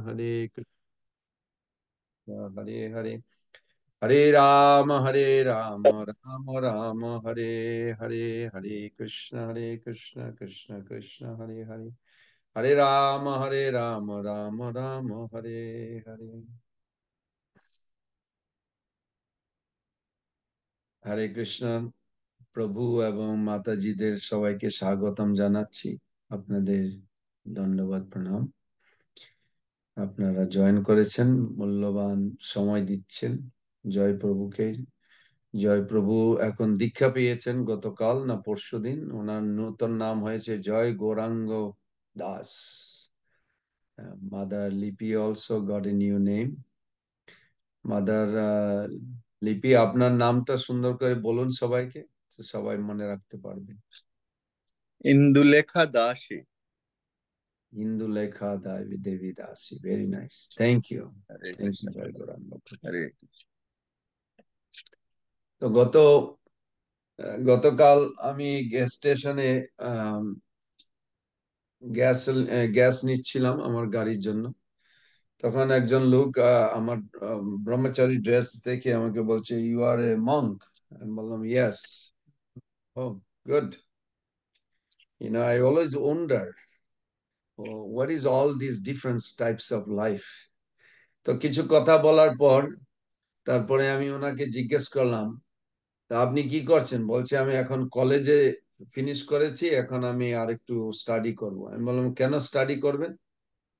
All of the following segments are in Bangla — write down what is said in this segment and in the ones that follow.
হরে কৃষ্ণ হরে হরে, হরে রাম রাম রাম হরে হরে, হরে কৃষ্ণ কৃষ্ণ কৃষ্ণ হরে হরে, হরে রাম রাম রাম হরে হরে। হরে কৃষ্ণ। প্রভু এবং মাতাজিদের সবাইকে স্বাগতম জানাচ্ছি। আপনাদের দণ্ডবাদ প্রণাম। আপনারা জয়েন করেছেন, মূল্যবান সময় দিচ্ছেন। জয় প্রভুকে। জয় প্রভু এখন দীক্ষা পেয়েছেন গতকাল না পরশুদিন। ওনার নূতন নাম হয়েছে জয় গৌরাঙ্গ দাস। মাদার লিপি also got a new name. Mother লিপি, আপনার নামটা সুন্দর করে বলুন সবাইকে, তো সবাই মনে রাখতে পারবে। ইন্দুলেখা দাসী। Indulekha Devi Dasi, very nice, thank you. Hare thank Krishna. You জয় গৌরাঙ্গ প্রভু। হরে তো গতকাল আমি গ্যাস স্টেশনে গ্যাস নিচ্ছিলাম আমার গাড়ির জন্য। তখন একজন লোক আমার ব্রহ্মচারী ড্রেস দেখে আমাকে বলছে, ইউ আর এ মঙ্ক। আমি বললাম, ইয়েস। ও, good. I always wonder, what is all these different types of life? তো কিছু কথা বলার পর তারপরে আমি ওনাকে জিজ্ঞেস করলাম, তা আপনি কি করছেন? বলছে, আমি এখন কলেজে ফিনিশ করেছি, এখন আমি আর একটু স্টাডি করব। আমি বললাম, কেন স্টাডি করবেন?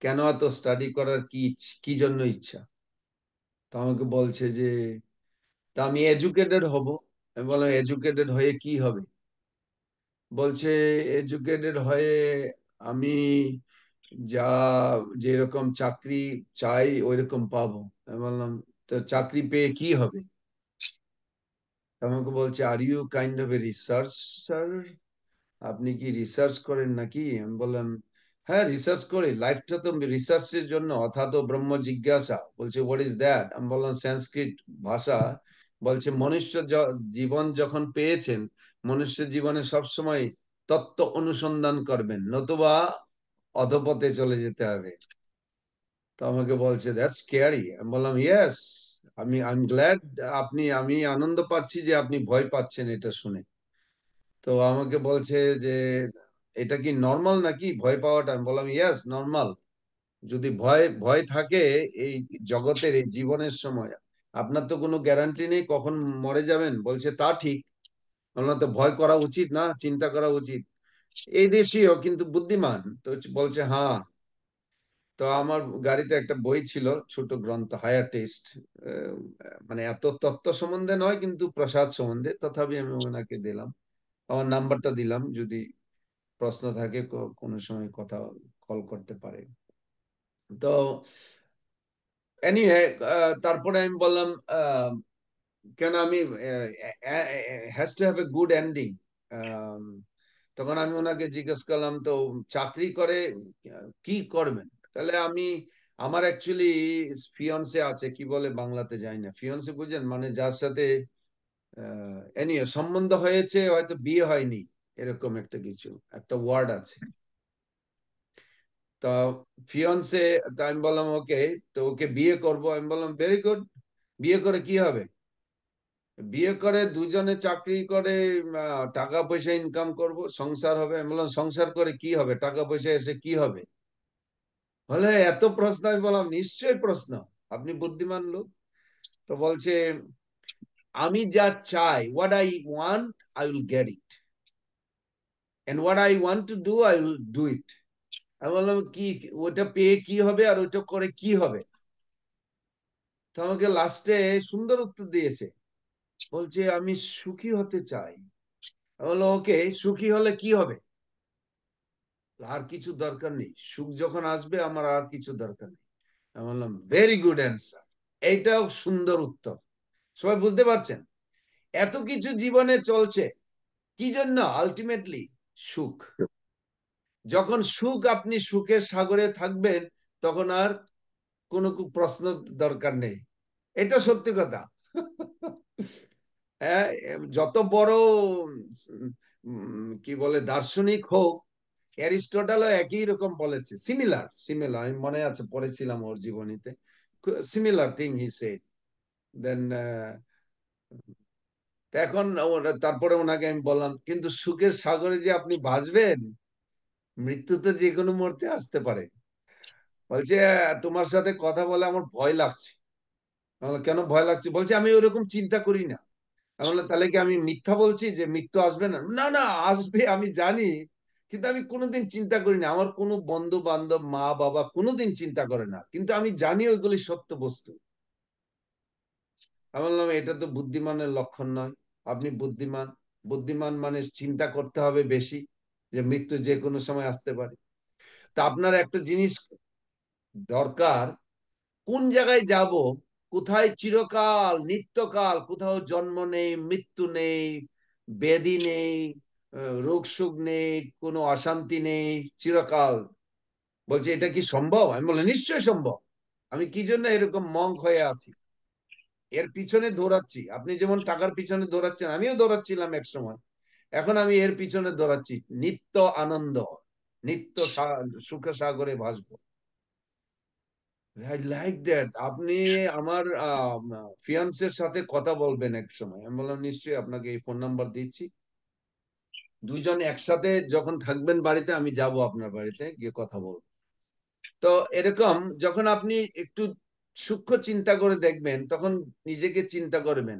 কেন এত স্টাডি করার কি জন্য ইচ্ছা? তো আমাকে বলছে যে, তা আমি এডুকেটেড হব। আমি বললাম, এডুকেটেড হয়ে কি হবে? বলছে, এডুকেটেড হয়ে আমি যা যেরকম চাকরি চাই ওইরকম পাবো। আমি বললাম, তো চাকরি পেয়ে কি হবে? আমাকে বলছে, are you kind of a research sir? আপনি কি রিসার্চ করেন নাকি? আমি বললাম, হ্যাঁ, রিসার্চ করি। লাইফটা তো রিসার্চের জন্য, অর্থাৎ ব্রহ্ম জিজ্ঞাসা। বলছে, হোয়াট ইজ দ্যাট? আমি বললাম, সংস্কৃত ভাষা। বলছে, মনুষ্য জীবন যখন পেয়েছেন, মনুষ্য জীবনে সবসময় তত্ত্ব অনুসন্ধান করবেন, নতুবা অধপথে চলে যেতে হবে। তো আমাকে বলছে, দ্যাটস স্ক্যারি। আমি বললাম, ইয়েস। I am glad. আমি আনন্দ পাচ্ছি যে আপনি ভয় পাচ্ছেন এটা শুনে। তো আমাকে বলছে যে, এটা কি নর্মাল নাকি ভয় পাওয়াটা? আমি বললাম, ইয়েস, নর্মাল। যদি ভয় ভয় থাকে এই জগতের, এই জীবনের সময়, আপনার তো কোনো গ্যারান্টি নেই কখন মরে যাবেন। বলছে, তা ঠিক। বললাম, তো ভয় করা উচিত না, চিন্তা করা উচিত। এই দেশীয় কিন্তু বুদ্ধিমান। তো বলছে, হ্যাঁ। তো আমার গাড়িতে একটা বই ছিল, ছোট গ্রন্থ, হায়ার টেস্ট। মানে এত তত্ত্ব সম্বন্ধে নয়, কিন্তু প্রসাদ সম্বন্ধে। তথাপি আমি ওনাকে দিলাম, আমার নাম্বারটা দিলাম, যদি প্রশ্ন থাকে কোনো সময় কথা কল করতে পারে। তো এনিওয়ে, তারপরে আমি বললাম, কেন আমি has to have a good ending. তখন আমি ওনাকে জিজ্ঞেস করলাম, তো চাকরি করে কি করবেন? তাহলে আমার অ্যাকচুয়ালি ফিয়ন্সে আছে, কি বলে বাংলাতে যাই না, ফিয়ন্সে বুঝেন, মানে যার সাথে এনিওয়ে সম্বন্ধ হয়েছে, হয়তো বিয়ে হয়নি, এরকম একটা কিছু, একটা ওয়ার্ড আছে। তা ফিয়ন্সে, তা আমি বললাম, ওকে, তো ওকে বিয়ে করব। আমি বললাম, ভেরি গুড। বিয়ে করে কি হবে? বিয়ে করে দুজনে চাকরি করে টাকা পয়সা ইনকাম করব, সংসার হবে। আমি বললাম, সংসার করে কি হবে? টাকা পয়সা এসে কি হবে? বলে, এত প্রশ্ন? আমি বললাম, নিশ্চয়ই প্রশ্ন, আপনি বুদ্ধিমান লোক। তো বলছে, আমি যা চাই, what I want, I will get it, and what I want to do, I will do it. আমি বললাম, কি ওটা পেয়ে কি হবে আর ওটা করে কি হবে? তো আমাকে লাস্টে সুন্দর উত্তর দিয়েছে। বলছে, আমি সুখী হতে চাই। আমি বললাম, ওকে, সুখী হলে কি হবে? আর কিছু দরকার নেই, সুখ যখন আসবে আমার আর কিছু দরকার নেই। আমি বললাম, ভেরি গুড অ্যান্সার। এইটাও সুন্দর উত্তর। সবাই বুঝতে পারছেন? এত কিছু জীবনে চলছে কি জন্য? আলটিমেটলি সুখ। যখন সুখ, আপনি সুখের সাগরে থাকবেন, তখন আর কোনো প্রশ্ন দরকার নেই। এটা সত্যি কথা। হ্যাঁ, যত বড় কি বলে দার্শনিক হোক, অ্যারিস্টটলও একই রকম বলেছে, সিমিলার সিমিলার, আমি মনে আছে পড়েছিলাম ওর জীবনীতে, সিমিলার থিং হি সেড। দেন এখন তারপরে ওনাকে আমি বললাম, কিন্তু সুখের সাগরে যে আপনি ভাসবেন, মৃত্যু তো যে কোনো মুহূর্তে আসতে পারে। বলছে তোমার সাথে কথা বলে আমার ভয় লাগছে। আমি বললাম, কেন ভয় লাগছে? বলছে আমি ওরকম চিন্তা করি না। আমি বললাম, তাহলে কি আমি মিথ্যা বলছি যে মৃত্যু আসবে না? না না, আসবে আমি জানি, কিন্তু আমি কোনোদিন চিন্তা করি না। আমার কোনো বন্ধু বান্ধব, মা বাবা কোনোদিন চিন্তা করে না, কিন্তু আমি জানি ওইগুলি সত্য বস্তু। আমি বললাম, এটা তো বুদ্ধিমানের লক্ষণ নয়। আপনি বুদ্ধিমান, বুদ্ধিমান মানে চিন্তা করতে হবে বেশি, যে মৃত্যু যে কোনো সময় আসতে পারে। তা আপনার একটা জিনিস দরকার, কোন জায়গায় যাব, কোথায় চিরকাল নিত্যকাল, কোথাও জন্ম নেই, মৃত্যু নেই, ব্যাধি নেই, রোগ শোক নেই, কোনো অশান্তি নেই, চিরকাল। বলছে এটা কি সম্ভব? আমি বললাম নিশ্চয়ই সম্ভব। আমি কি জন্য এরকম মঙ্ক হয়ে আছি, এর পিছনে দৌড়াচ্ছি। আপনি যেমন টাকার পিছনে দৌড়াচ্ছেন, আমিও দৌড়াচ্ছিলাম এক সময়। এখন আমি এর পিছনে দৌড়াচ্ছি নিত্য আনন্দ, নিত্য সুখে সাগরে ভাসবো। I like that. আপনি আমার ফিয়ান্সের সাথে কথা বলবেন এক সময়। আমি বললাম নিশ্চয়ই, আপনাকে এই ফোন নাম্বার দিচ্ছি। দুইজন একসাথে যখন থাকবেন বাড়িতে, আমি যাব আপনার বাড়িতে গিয়ে কথা বলবো। তো এরকম যখন আপনি একটু সূক্ষ্ম চিন্তা করে দেখবেন, তখন নিজেকে চিন্তা করবেন,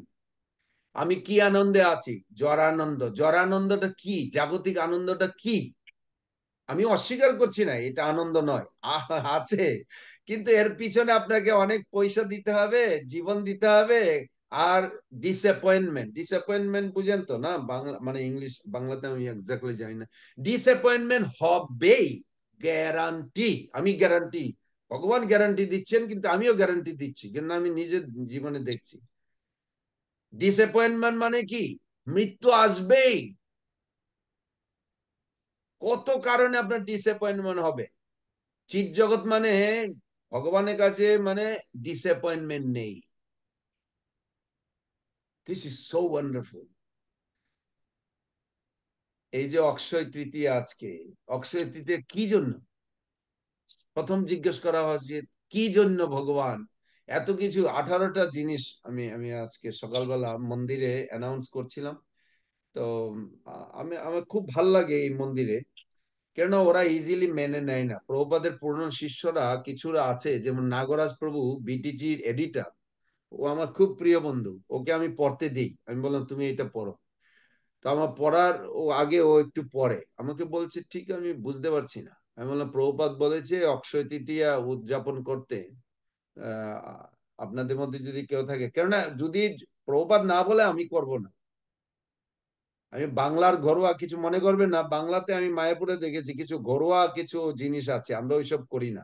আমি কি আনন্দে আছি? জরানন্দ। জরানন্দটা কি? জাগতিক আনন্দটা কি? আমি অস্বীকার করছি না এটা আনন্দ নয়, আছে, কিন্তু এর পিছনে আপনাকে অনেক পয়সা দিতে হবে, জীবন দিতে হবে। আর ডিসঅ্যাপয়েন্টমেন্ট, ডিসঅ্যাপয়েন্টমেন্ট বুঝেন তো না? বাংলা মানে ইংলিশ, বাংলাতে আমি এক্স্যাক্টলি জানি না। ডিসঅ্যাপয়েন্টমেন্ট হবেই, গ্যারান্টি। আমি গ্যারান্টি, ভগবান গ্যারান্টি দিচ্ছেন, কিন্তু আমিও গ্যারান্টি দিচ্ছি, কিন্তু আমি নিজের জীবনে দেখছি। ডিসঅ্যাপয়েন্টমেন্ট মানে কি? মৃত্যু আসবেই। কত কারণে আপনার ডিসঅ্যাপয়েন্টমেন্ট হবে। চিৎ জগৎ মানে ভগবানের কাছে মানে ডিসঅ্যাপয়েন্টমেন্ট নেই। This is so wonderful. এই যে অক্ষয় তৃতীয়া আজকে, অক্ষয় তৃতীয়া কি জন্য? প্রথম জিজ্ঞেস করা উচিত, কি জন্য ভগবান এত কিছু? 18টা জিনিস আমি আমি আজকে সকালবেলা মন্দিরে অ্যানাউন্স করছিলাম। তো আমি আমার খুব ভাল লাগে এই মন্দিরে, কেন ওরা ইজিলি মেনে নেয় না। প্রভুপাদের পুরনো শিষ্যরা কিছুরা আছে, যেমন নাগরাজ প্রভু, বিটিজির এডিটর, ও আমার খুব প্রিয় বন্ধু, ওকে আমি পড়তে দিই। আমি বললাম তুমি এটা পড়ো। তো আমার পড়ার ও আগে ও একটু পড়ে, আমাকে বলছে ঠিক, আমি বুঝতে পারছি না। আমি বললাম প্রভুপাদ বলেছে অক্ষয় তৃতীয়া উদযাপন করতে, আহ আপনাদের মধ্যে যদি কেউ থাকে, কেননা যদি প্রভুপাদ না বলে আমি করব না। আমি বাংলার ঘরোয়া কিছু মনে করবে না, বাংলাতে আমি মায়াপুরে দেখেছি কিছু ঘরোয়া কিছু জিনিস আছে, আমরা ওইসব করি না।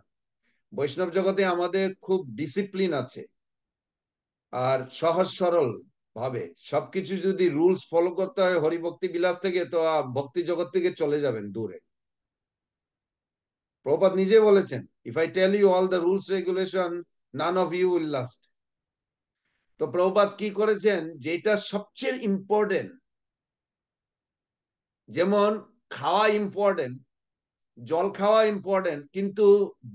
বৈষ্ণব জগতে আমাদের খুব ডিসিপ্লিন আছে, আর সহজ সরল ভাবে সবকিছু। যদি রুলস ফলো করতে হয় হরিভক্তি বিলাস থেকে, তো ভক্তি জগৎ থেকে চলে যাবেন দূরে। প্রভুপাদ নিজে বলেছেন, if I tell you all the rules regulation, none of you will last. তো প্রভুপাদ কি করেছেন, যেটা সবচেয়ে ইম্পর্টেন্ট, যেমন খাওয়া ইম্পর্টেন্ট, জল খাওয়া ইম্পর্টেন্ট, কিন্তু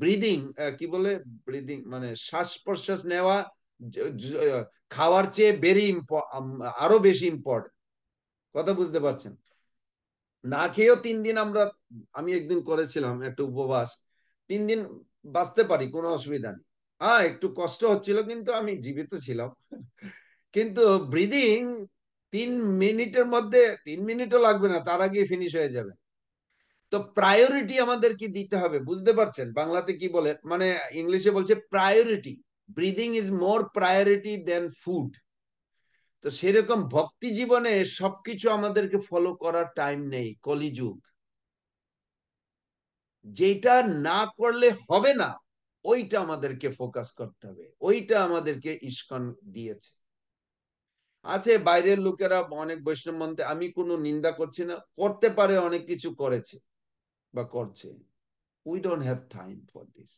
ব্রিদিং, কি বলে, ব্রিদিং মানে শ্বাস প্রশ্বাস নেওয়া, খাওয়ার চেয়ে আরো বেশি ইম্পর্টেন্ট। কথা বুঝতে পারছেন? না খেয়েও 3 দিন আমরা, আমি একদিন করেছিলাম একটা উপবাস, 3 দিন বাঁচতে পারি, কোনো অসুবিধা নেই। হ্যাঁ একটু কষ্ট হচ্ছিল, কিন্তু আমি জীবিত ছিলাম। কিন্তু ব্রিদিং 3 মিনিটের মধ্যে, 3 মিনিটও লাগবে না, তার আগে ফিনিশ হয়ে যাবে। তো প্রায়োরিটি আমাদের কি দিতে হবে, বুঝতে পারছেন? বাংলাতে কি বলে, মানে ইংলিশে বলছে priority. Breathing is more priority than food. তো সেরকম ভক্তি জীবনে সবকিছু আমাদেরকে ফলো করার টাইম নেই, কলিযুগ। যেটা না করলে হবে না, ওইটা আমাদেরকে ফোকাস করতে হবে, ওইটা আমাদেরকে ইস্কন দিয়েছে। আছে বাইরের লোকেরা অনেক বৈষ্ণব মন্ত্রে, আমি কোনো নিন্দা করছি না, করতে পারে, অনেক কিছু করেছে বা করছে। We don't have time for this.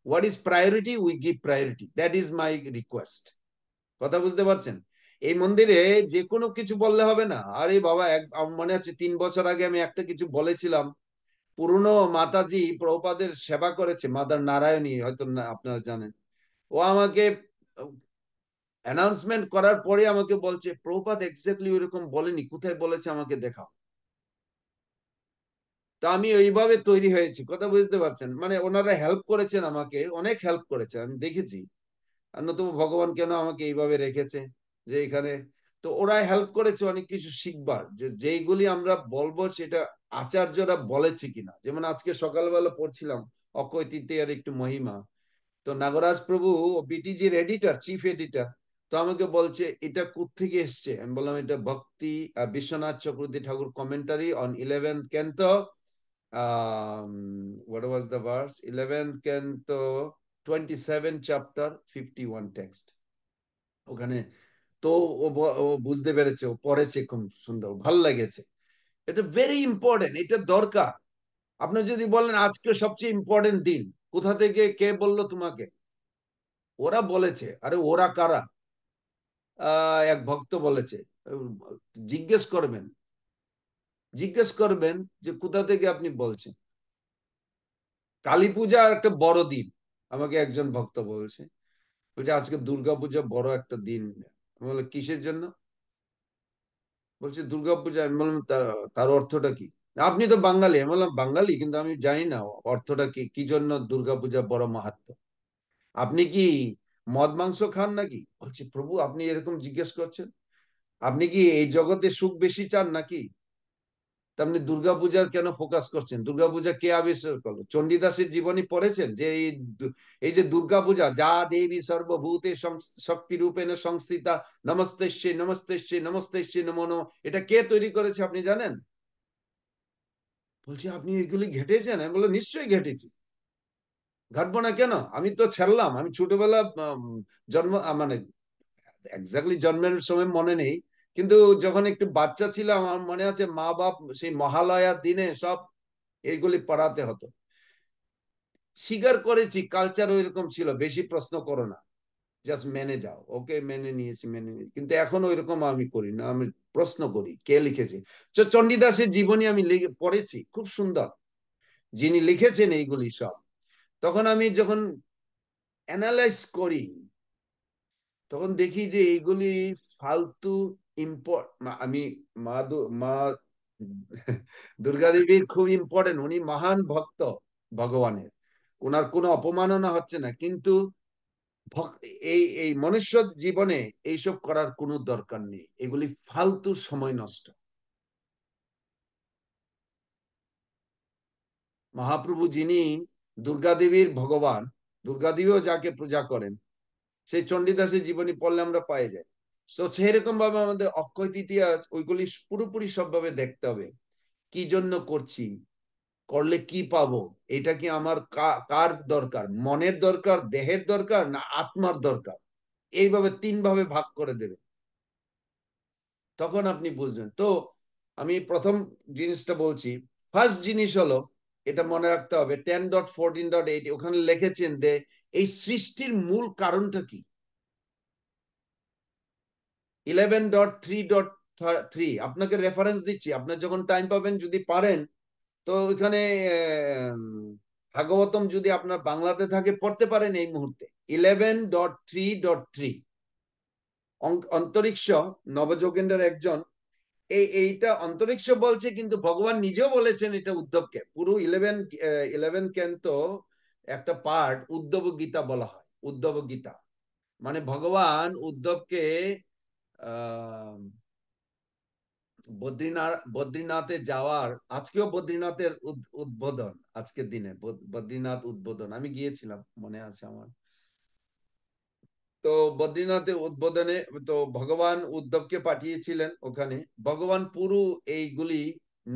What is priority, we give priority, that is my request. কথা বুঝতে পারছেন? এই মন্দিরে যে কোনো কিছু বললে হবে না। আরে বাবা, আমার মনে আছে 3 বছর আগে আমি একটা কিছু বলেছিলাম, পুরনো মাতাজি প্রভুপাদের সেবা করেছে, মাদার নারায়ণী, হয়তো আপনারা জানেন। ও আমাকে অ্যানাউন্সমেন্ট করার পরে আমাকে বলছে, প্রভুপাদ এক্স্যাক্টলি ওইরকম বলেনি, কোথায় বলেছে আমাকে দেখাও। তো আমি ওইভাবে তৈরি হয়েছি, কথা বুঝতে পারছেন? মানে ওনারা হেল্প করেছেন, আমাকে অনেক হেল্প করেছে, আমি দেখেছি। আর নতুবা ভগবান কেন আমাকে এইভাবে রেখেছে যে এখানে। তো ওরা হেল্প করেছে অনেক কিছু শিখবার, যে যেইগুলি আমরা বলবো সেটা আচার্যরা বলেছে কিনা। যেমন আজকে সকালবেলা পড়ছিলাম অক্ষয় তৃতীয়ার একটু মহিমা। তো নাগরাজ প্রভু বিটিজির এডিটর, চিফ এডিটর, তো আমাকে বলছে এটা কোত্থেকে এসছে। আমি বললাম এটা ভক্তি Vishwanath Chakravarti Thakur commentary on 11th canto, what was the verse, 11th canto 27 chapter 51 text ওখানে। তো ও বুঝতে পেরেছে, ও পড়েছে খুব সুন্দর, ভালো লেগেছে। এটা ভেরি ইম্পর্টেন্ট, এটা দরকার। আপনি যদি বলেন আজকে সবচেয়ে ইম্পর্টেন্ট দিন, কোথা থেকে কে বললো তোমাকে? ওরা বলেছে। আরে ওরা কারা? এক ভক্ত বলেছে। জিজ্ঞেস করবেন, জিজ্ঞেস করবেন যে কোথা থেকে আপনি বলছেন। কালী পূজা একটা বড় দিন, আমাকে একজন ভক্ত বলছে। বলছে আজকে দুর্গাপূজা বড় একটা দিন। আমি বললাম কিসের জন্য? বলছে দুর্গাপূজা। আমি বললাম তার অর্থটা কি? আপনি তো বাঙালি। আমি বললাম বাঙালি, কিন্তু আমি জানি না অর্থটা কি, কি জন্য দুর্গাপূজা বড় মাহাত্ম্য। আপনি কি মদ মাংস খান নাকি? বলছে প্রভু আপনি এরকম জিজ্ঞেস করছেন, আপনি কি এই জগতে সুখ বেশি চান নাকি? তা আপনি দুর্গাপূজার কেন ফোকাস করছেন? দুর্গাপূজা কে আবিষ্কার করলো? চণ্ডীদাসের জীবনী পড়েছেন? যে এই যে দুর্গাপূজা, যা দেবী সর্বভূতে শক্তি রূপেণ সংস্থিতা, নমস্তেশ্বে নমস্তেশ্বে নমস্তেশ্বে নমো নমঃ, এটা কে তৈরি করেছে আপনি জানেন? বলছি আপনি এগুলি ঘেটেছেন? আমি বললাম নিশ্চয়ই ঘেটেছি, ঘাটবো না কেন? আমি তো ছাড়লাম, আমি ছোটবেলা জন্ম মানে এক্স্যাক্টলি জন্মের সময় মনে নেই, কিন্তু যখন একটু বাচ্চা ছিলাম আমার মনে আছে মা বাপ সেই মহালয়ার দিনে সব এইগুলি পড়াতে হতো। স্বীকার করেছি কালচার ওইরকম ছিল, বেশি প্রশ্ন করো না, জাস্ট মেনে যাও। ওকে মেনে নিয়েছি, মেনে নিয়েছি, কিন্তু এখন ওইরকম আমি করি না, আমি প্রশ্ন করি কে লিখেছে। চণ্ডীদাসের জীবনী আমি পড়েছি, খুব সুন্দর, যিনি লিখেছেন এইগুলি সব। তখন আমি যখন অ্যানালাইজ করি, তখন দেখি যে এইগুলি ফালতু ইম্পর্ট। আমি মা দুর্গা দেবীর খুব ইম্পর্টেন্ট, উনি মহান ভক্ত ভগবানের, ওনার কোনো অপমাননা হচ্ছে না, কিন্তু এই এই মনুষ্য জীবনে এইসব করার কোনো দরকার নেই, এগুলি ফালতু সময় নষ্ট। মহাপ্রভু যিনি দুর্গা দেবীর ভগবান, দুর্গা দেবীও যাকে পূজা করেন, সেই চণ্ডীদাসের জীবনী পড়লে আমরা পাই যাই। তো সেরকম ভাবে আমাদের অক্ষয় তৃতীয়া ওইগুলি পুরোপুরি সবভাবে দেখতে হবে, কি জন্য করছি, করলে কি পাবো, এটা কি আমার কার দরকার, মনের দরকার, দেহের দরকার, না আত্মার দরকার, এইভাবে তিন ভাবে ভাগ করে দেবে, তখন আপনি বুঝবেন। তো আমি প্রথম জিনিসটা বলছি। ফার্স্ট জিনিস হলো, এটা মনে রাখতে হবে, 10.14.8 ওখানে লিখেছেন যে এই সৃষ্টির মূল কারণটা কি। 11.3.3 আপনাকে রেফারেন্স দিচ্ছি, আপনার যখন টাইম পাবেন যদি পারেন, তো ওইখানে ভাগবতম যদি আপনার বাংলাতে থাকে পড়তে পারেন এই মুহূর্তে। 11.3.3 অন্তরিক্ষ নবযোগেন্দ্রের একজন, এইটা অন্তরিক্ষ বলছে, কিন্তু ভগবান নিজেও বলেছেন এটা উদ্ধবকে। পুরো ইলেভেন ক্যান্টো একটা পার্ট উদ্ধব গীতা বলা হয়। উদ্ধব গীতা মানে ভগবান উদ্ধবকে আহ বদ্রীনাথে যাওয়ার, আজকেও বদ্রীনাথের উদ্বোধন, আজকের দিনে বদ্রীনাথ উদ্বোধন, আমি গিয়েছিলাম মনে আছে আমার। তো বদ্রীনাথে উদ্বোধনে তো ভগবান উদ্ধবকে পাঠিয়েছিলেন ওখানে। ভগবান পুরো এইগুলি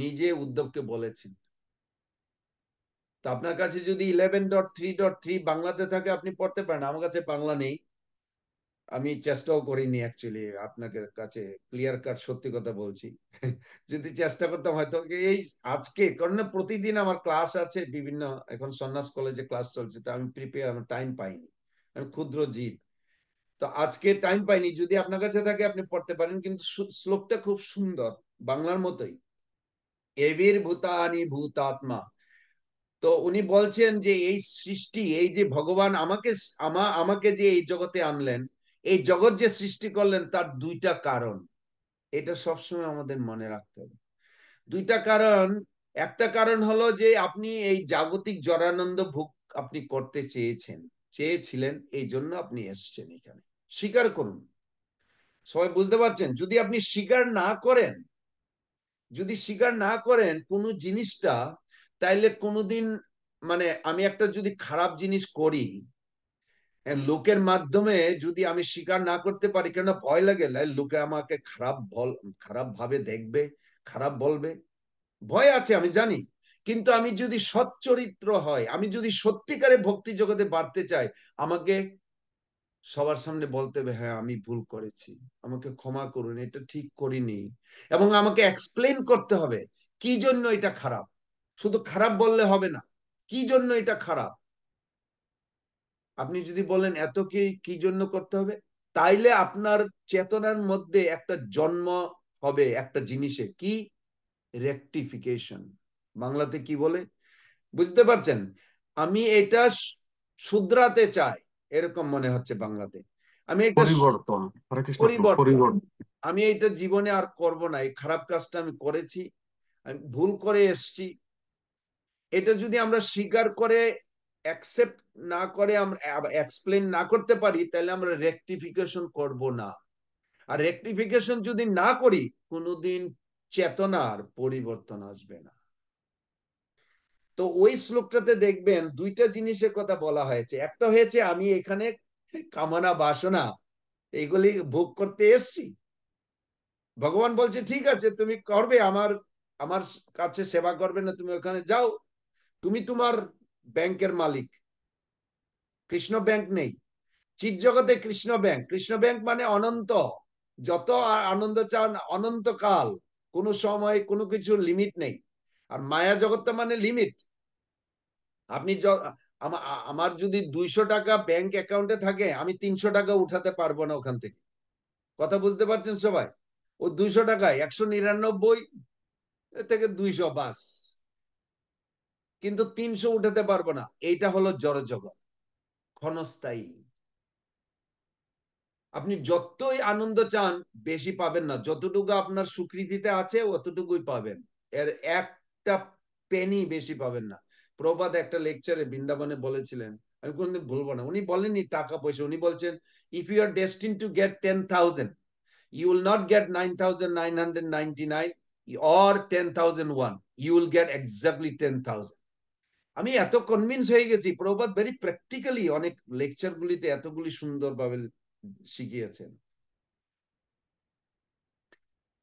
নিজে উদ্ধবকে বলেছেন। তো আপনার কাছে যদি 11.3.3 বাংলাতে থাকে আপনি পড়তে পারেন, আমার কাছে বাংলা নেই, আমি চেষ্টাও করিনি অ্যাকচুয়ালি, আপনাকে কাছে ক্লিয়ার কাট সত্যি কথা বলছি। যদি চেষ্টা করতাম হয়তো এই আজকে, কারণ না প্রতিদিন আমার ক্লাস আছে বিভিন্ন, এখন সন্ন্যাস কলেজে ক্লাস চলছে, তো আমি প্রিপেয়ার, আমার টাইম পাইনি, আমি ক্ষুদ্র জীব। তো আজকে টাইম পাইনি, যদি আপনার কাছে থাকে আপনি পড়তে পারেন, কিন্তু শ্লোকটা খুব সুন্দর, বাংলার মতোই। এবির ভূতানি ভূতাত্মা, তো উনি বলছেন যে এই সৃষ্টি, এই যে ভগবান আমাকে আমাকে যে এই জগতে আনলেন, এই জগৎ যে সৃষ্টি করলেন তার দুইটা কারণ। এটা সবসময় আমাদের মনে রাখতে হবে। দুইটা কারণ। একটা কারণ হলো যে আপনি এই জাগতিক জড়ানন্দ ভোগ আপনি করতে চেয়েছিলেন, এই জন্য আপনি এসছেন এখানে। স্বীকার করুন। সবাই বুঝতে পারছেন? যদি আপনি স্বীকার না করেন, যদি স্বীকার না করেন কোনো জিনিসটা, তাইলে কোনোদিন, মানে আমি একটা যদি খারাপ জিনিস করি, লোকের মাধ্যমে যদি আমি স্বীকার না করতে পারি, কেন ভয় লাগে, লোকে আমাকে খারাপ ভাবে দেখবে, খারাপ বলবে, ভয় আছে আমি জানি। কিন্তু আমি যদি সচ্চরিত্র হয়, আমি যদি সত্যিকারে ভক্তি জগতে বাড়তে চাই, আমাকে সবার সামনে বলতে হবে, হ্যাঁ আমি ভুল করেছি, আমাকে ক্ষমা করুন, এটা ঠিক করিনি। এবং আমাকে এক্সপ্লেন করতে হবে কি জন্য এটা খারাপ। শুধু খারাপ বললে হবে না, কি জন্য এটা খারাপ। আপনি যদি বলেন এত কি কি জন্য করতে হবে, তাইলে আপনার চেতনার মধ্যে একটা জন্ম হবে একটা জিনিসে, কি? রেকটিফিকেশন। বাংলাতে কি বলে বুঝতে পারছেন? আমি এটা শুধরাতে চাই, এরকম মনে হচ্ছে বাংলাতে। আমি এটা পরিবর্তন। হরে কৃষ্ণ প্রভু, পরিবর্তন, পরিবর্তন। আমি এটা জীবনে আর করব না, এই খারাপ কাজটা আমি করেছি, আমি ভুল করে এসছি। এটা যদি আমরা স্বীকার করে অ্যাকসেপ্ট না করে, আমরা এক্সপ্লেন না করতে পারি, তাহলে আমরা রেকটিফিকেশন করব না। আর রেকটিফিকেশন যদি না করি, কোনোদিন চেতনার পরিবর্তন আসবে না। তো ওই শ্লোকটাতে দেখবেন দুইটা জিনিসের কথা বলা হয়েছে। একটা হয়েছে আমি এখানে কামনা বাসনা এইগুলি ভোগ করতে এসছি। ভগবান বলছে ঠিক আছে তুমি করবে, আমার আমার কাছে সেবা করবে না, তুমি ওখানে যাও, তুমি তোমার ব্যাংকের মালিক। কৃষ্ণ ব্যাংক নেই চিৎ জগতে, কৃষ্ণ ব্যাংক। কৃষ্ণ ব্যাংক মানে অনন্ত, যত আনন্দ চান অনন্তকাল, কোনো সময় কোনো কিছুর লিমিট নেই। আর মায়া জগৎটা মানে লিমিট। আপনি আমার যদি 200 টাকা ব্যাংক অ্যাকাউন্টে থাকে, আমি 300 টাকা উঠাতে পারবো না ওখান থেকে। কথা বুঝতে পারছেন সবাই? ও 200 টাকায় 199 থেকে 200 বাস, কিন্তু 300 উঠাতে পারবো না। এইটা হলো জড় জগৎ, ক্ষণস্থায়ী। আপনি যতই আনন্দ চান বেশি পাবেন না, যতটুকু আপনার স্বীকৃতিতে আছে অতটুকুই পাবেন, এর একটা পেনি বেশি পাবেন না। প্রভাত একটা লেকচারে বৃন্দাবনে বলেছিলেন, আমি কোনদিন ভুলবো না, উনি বলেননি টাকা পয়সা, উনি বলছেন if you are destined to get 10,000, you will not get 9,999 or 10,001, you will get exactly 10,000। আমি এত কনভিন্স হয়ে গেছি, প্রভাত ভেরি প্র্যাকটিক্যালি অনেক লেকচার গুলিতে এতগুলি সুন্দরভাবে শিখিয়েছেন।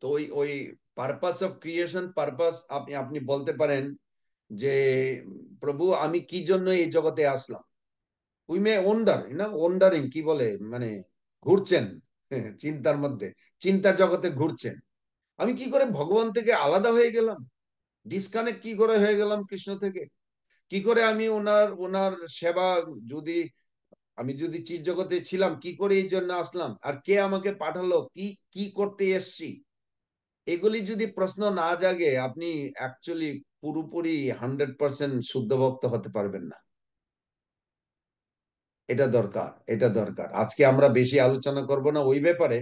তো ওই ওই পারপাস অফ ক্রিয়েশন, পারপাস, আপনি আপনি বলতে পারেন যে প্রভু আমি কি জন্য এই জগতে আসলাম। উই মে ওন্ডার, না ওন্ডারিং কি বলে, মানে ঘুরছেন চিন্তার মধ্যে, চিন্তা জগতে ঘুরছেন। আমি কি করে ভগবান থেকে আলাদা হয়ে গেলাম, ডিসকানেক্ট কি করে হয়ে গেলাম কৃষ্ণ থেকে, কি করে আমি ওনার ওনার সেবা, যদি আমি যদি চিৎ জগতে ছিলাম, কি করে এই জন্য আসলাম, আর কে আমাকে পাঠালো, কি কি করতে এসছি, এগুলি যদি প্রশ্ন না জাগে, আপনি অ্যাকচুয়ালি পুরোপুরি 100% শুদ্ধ ভক্ত হতে পারবেন না। এটা দরকার, এটা দরকার। আজকে আমরা বেশি আলোচনা করব না ওই ব্যাপারে,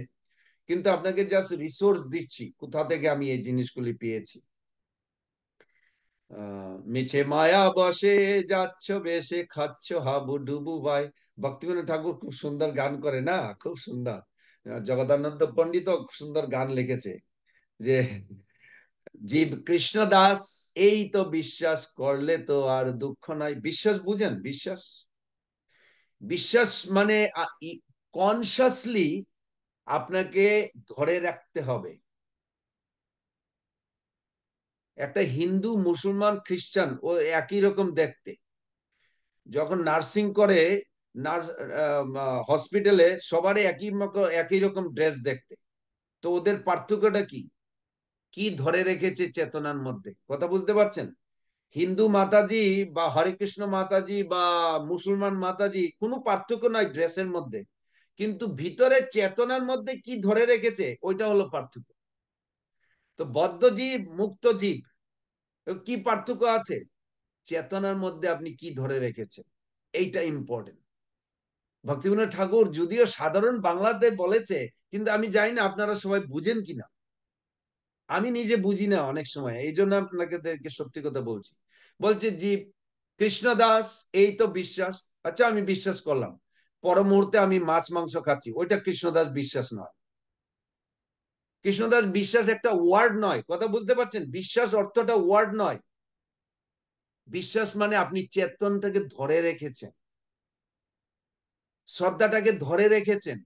কিন্তু আপনাকে জাস্ট রিসোর্স দিচ্ছি কোথা থেকে আমি এই জিনিসগুলি পেয়েছি। মিছে মায়া বসে যাচ্ছ বেশে খাচ্ছ হাবুডুবু ভাই। ভক্তিবিনোদ ঠাকুর খুব সুন্দর গান করে না, খুব সুন্দর। জগদানন্দ পণ্ডিত সুন্দর গান লিখেছে যে জীব কৃষ্ণ দাস, এই তো বিশ্বাস করলে তো আর দুঃখ নাই। বিশ্বাস বুঝেন? বিশ্বাস, বিশ্বাস মানে কনসাসলি আপনাকে ধরে রাখতে হবে। একটা হিন্দু, মুসলমান, খ্রিস্টান ও একই রকম দেখতে, যখন নার্সিং করে, নার্স হসপিটালে সবারই একই রকম ড্রেস দেখতে। তো ওদের পার্থক্যটা কি? কি ধরে রেখেছে চেতনার মধ্যে, কথা বুঝতে পারছেন? হিন্দু মাতাজি বা হরে কৃষ্ণ মাতাজি বা মুসলমান মাতাজি, কোনো পার্থক্য নাই ড্রেসের মধ্যে, কিন্তু ভিতরে চেতনার মধ্যে কি ধরে রেখেছে ওইটা হলো পার্থক্য। তো বদ্ধ জীব, মুক্ত জীব, কি পার্থক্য আছে? চেতনার মধ্যে আপনি কি ধরে রেখেছেন, এইটা ইম্পর্টেন্ট। ভক্তিবিনোদ ঠাকুর যদিও সাধারণ বাংলাতে বলেছে, কিন্তু আমি জানি না আপনারা সবাই বুঝেন কিনা। আমি নিজে বুঝি না অনেক সময়, এই জন্য আপনাকে সত্যি কথা বলছি। বলছে জীব কৃষ্ণদাস, এই তো বিশ্বাস। আচ্ছা, আমি বিশ্বাস করলাম, পর মুহূর্তে আমি মাছ মাংস খাচ্ছি, ওইটা কৃষ্ণদাস বিশ্বাস নয়। কৃষ্ণদাস বিশ্বাস একটা ওয়ার্ড নয়, কথা বুঝতে পারছেন? বিশ্বাস অর্থটা ওয়ার্ড নয়। বিশ্বাস মানে আপনি চেতনটাকে ধরে রেখেছেন, শ্রদ্ধাটাকে ধরে রেখেছেন,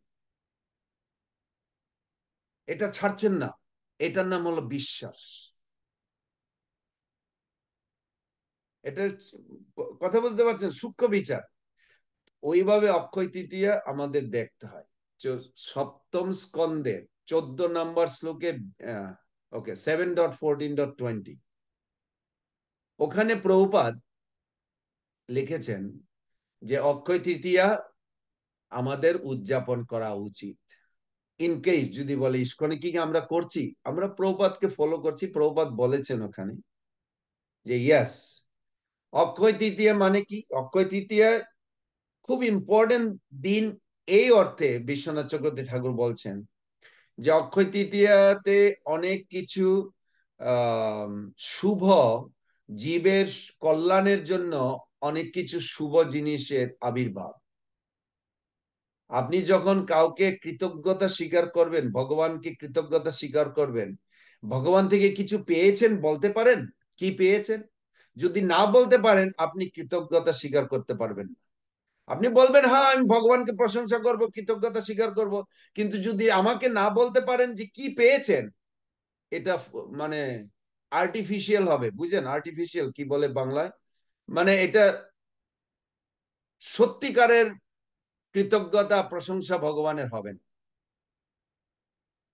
এটা ছাড়ছেন না, এটার নাম হলো বিশ্বাস। এটা কথা বুঝতে পারছেন? সূক্ষ্ম বিচার। ওইভাবে অক্ষয় তৃতীয়া আমাদের দেখতে হয়। সপ্তম স্কন্ধের 14 নম্বর শ্লোকে, ওকে, 7.14.20, ওখানে প্রভুপাদ লিখেছেন যে অক্ষয় তৃতীয়া আমাদের উদযাপন করা উচিত। ইন কেস যদি বলে ইস্কনে কি আমরা করছি, আমরা প্রভুপাদকে ফলো করছি, প্রভুপাদ বলেছেন ওখানে যে ইয়াস, অক্ষয় তৃতীয়া মানে কি? অক্ষয় তৃতীয়া খুব ইম্পর্টেন্ট দিন, এই অর্থে বিশ্বনাথ চক্রবর্তী ঠাকুর বলছেন যে অক্ষয় তৃতীয়াতে অনেক কিছু আহ শুভ, জীবের কল্যাণের জন্য অনেক কিছু শুভ জিনিসের আবির্ভাব। আপনি যখন কাউকে কৃতজ্ঞতা স্বীকার করবেন, ভগবানকে কৃতজ্ঞতা স্বীকার করবেন, ভগবান থেকে কিছু পেয়েছেন বলতে পারেন? কি পেয়েছেন? যদি না বলতে পারেন, আপনি কৃতজ্ঞতা স্বীকার করতে পারবেন না। আপনি বলবেন হ্যাঁ আমি ভগবানকে প্রশংসা করব, কৃতজ্ঞতা স্বীকার করব, কিন্তু যদি আমাকে না বলতে পারেন যে কি পেয়েছেন, এটা মানে আর্টিফিশিয়াল হবে। বুঝেন আর্টিফিশিয়াল কি বলে বাংলায়? মানে এটা সত্যিকারের কৃতজ্ঞতা প্রশংসা ভগবানের হবে না।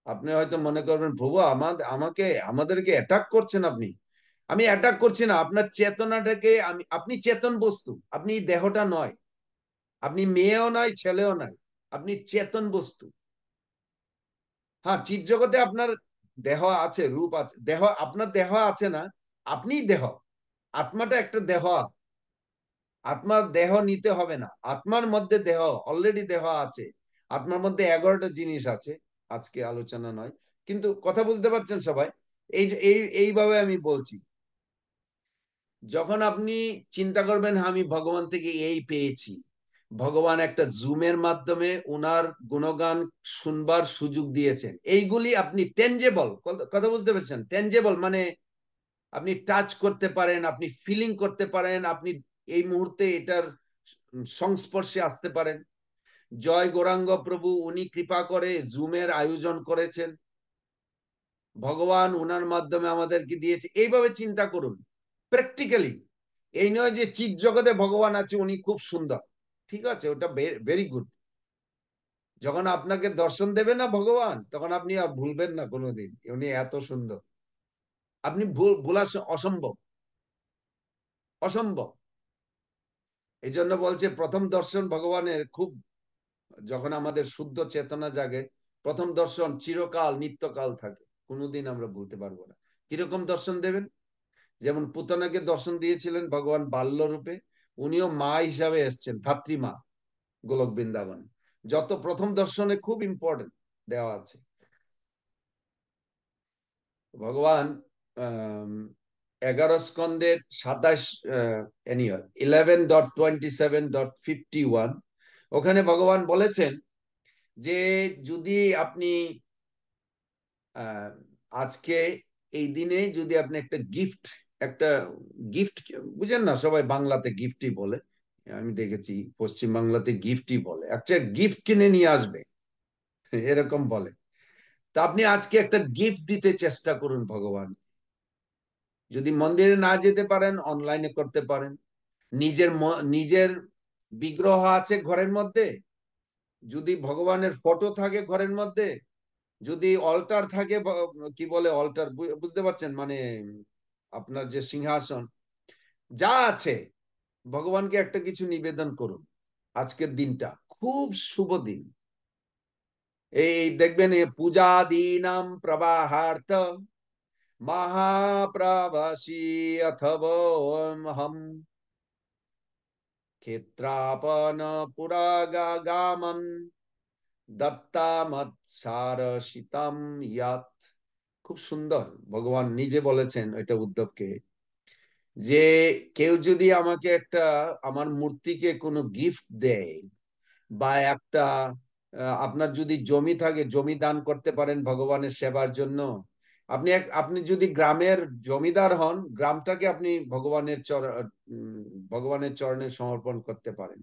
আপনি হয়তো মনে করবেন প্রভু আমাকে আমাদেরকে অ্যাটাক করছেন আপনি। আমি অ্যাটাক করছি না, আপনার চেতনাটাকে আমি, আপনি চেতন বস্তু, আপনি দেহটা নয়, আপনি মেয়েও নয় ছেলেও নয়, আপনি চেতন বস্তু। হ্যাঁ, চিৎ জগতে আপনার দেহ আছে, রূপ আছে, দেহ, আপনার দেহ আছে না, আপনি দেহ, আত্মাটা একটা দেহ। আত্মার দেহ নিতে হবে না, আত্মার মধ্যে দেহ, অলরেডি দেহ আছে। আত্মার মধ্যে 11টা জিনিস আছে, আজকে আলোচনা নয়, কিন্তু কথা বুঝতে পারছেন সবাই? এইভাবে আমি বলছি। যখন আপনি চিন্তা করবেন আমি ভগবান থেকে এই পেয়েছি, ভগবান একটা জুমের মাধ্যমে উনার গুণগান শুনবার সুযোগ দিয়েছেন, এইগুলি আপনি টেনজেবল, কথা বুঝতে পারছেন? টেনজেবল মানে আপনি টাচ করতে পারেন, আপনি ফিলিং করতে পারেন, আপনি এই মুহূর্তে এটার সংস্পর্শে আসতে পারেন। জয় গৌরাঙ্গ প্রভু উনি কৃপা করে জুমের আয়োজন করেছেন, ভগবান উনার মাধ্যমে আমাদেরকে দিয়েছে, এইভাবে চিন্তা করুন প্র্যাকটিক্যালি। এই নয় যে চিৎ জগতে ভগবান আছে, উনি খুব সুন্দর, ঠিক আছে, ওটা ভেরি গুড। যখন আপনাকে দর্শন দেবে না ভগবান, তখন আপনি আর ভুলবেন না কোনোদিন উনি এত সুন্দর। আপনি ভোলা অসম্ভব, অসম্ভব। এই জন্য বলছে প্রথম দর্শন ভগবানের খুব, যখন আমাদের শুদ্ধ চেতনা জাগে, প্রথম দর্শন চিরকাল নিত্যকাল থাকে, কোনোদিন আমরা ভুলতে পারবো না। কিরকম দর্শন দেবেন? যেমন পুতনাকে দর্শন দিয়েছিলেন ভগবান বাল্য রূপে, উনিও মা হিসাবে এসছেন, ধাত্রীমা, গোলক বৃন্দাবন। যত প্রথম দর্শনে খুব ইম্পর্টেন্ট দেওয়া আছে। ভগবান 11 স্কন্ধের 27, 11.27.51, ওখানে ভগবান বলেছেন যে যদি আপনি আহ, আজকে এই দিনে যদি আপনি একটা গিফট, বুঝেন না সবাই বাংলাতে গিফটই বলে, আমি দেখেছি পশ্চিম বাংলাতে গিফটই বলে, একটা গিফট কিনে নিয়ে আসবে, এরকম বলে। তা আপনি আজকে একটা গিফট দিতে চেষ্টা করুন ভগবান। যদি মন্দিরে না যেতে পারেন, অনলাইনে করতে পারেন। নিজের বিগ্রহ আছে ঘরের মধ্যে, যদি ভগবানের ফটো থাকে ঘরের মধ্যে, যদি অল্টার থাকে, কি বলে অল্টার, বুঝতে পারছেন মানে আপনার যে সিংহাসন যা আছে, ভগবানকে একটা কিছু নিবেদন করুন। আজকের দিনটা খুব শুভ দিন। এই দেখবেন পূজা দিনাম প্রবাহার্থ महाप्रवासी अथवोऽहम् ক্ষেত্রাপন পুরাগামন দত্তামৎসারসিতাম ইয়াত। খুব সুন্দর, ভগবান নিজে বলেছেন এটা উদ্ধবকে, যে কেউ যদি আমাকে একটা, আমার মূর্তিকে কোনো গিফট দেয়, বা একটা আপনার যদি জমি থাকে, জমি দান করতে পারেন ভগবানের সেবার জন্য। আপনি যদি গ্রামের জমিদার হন, গ্রামটাকে আপনি ভগবানের চরণে সমর্পণ করতে পারেন।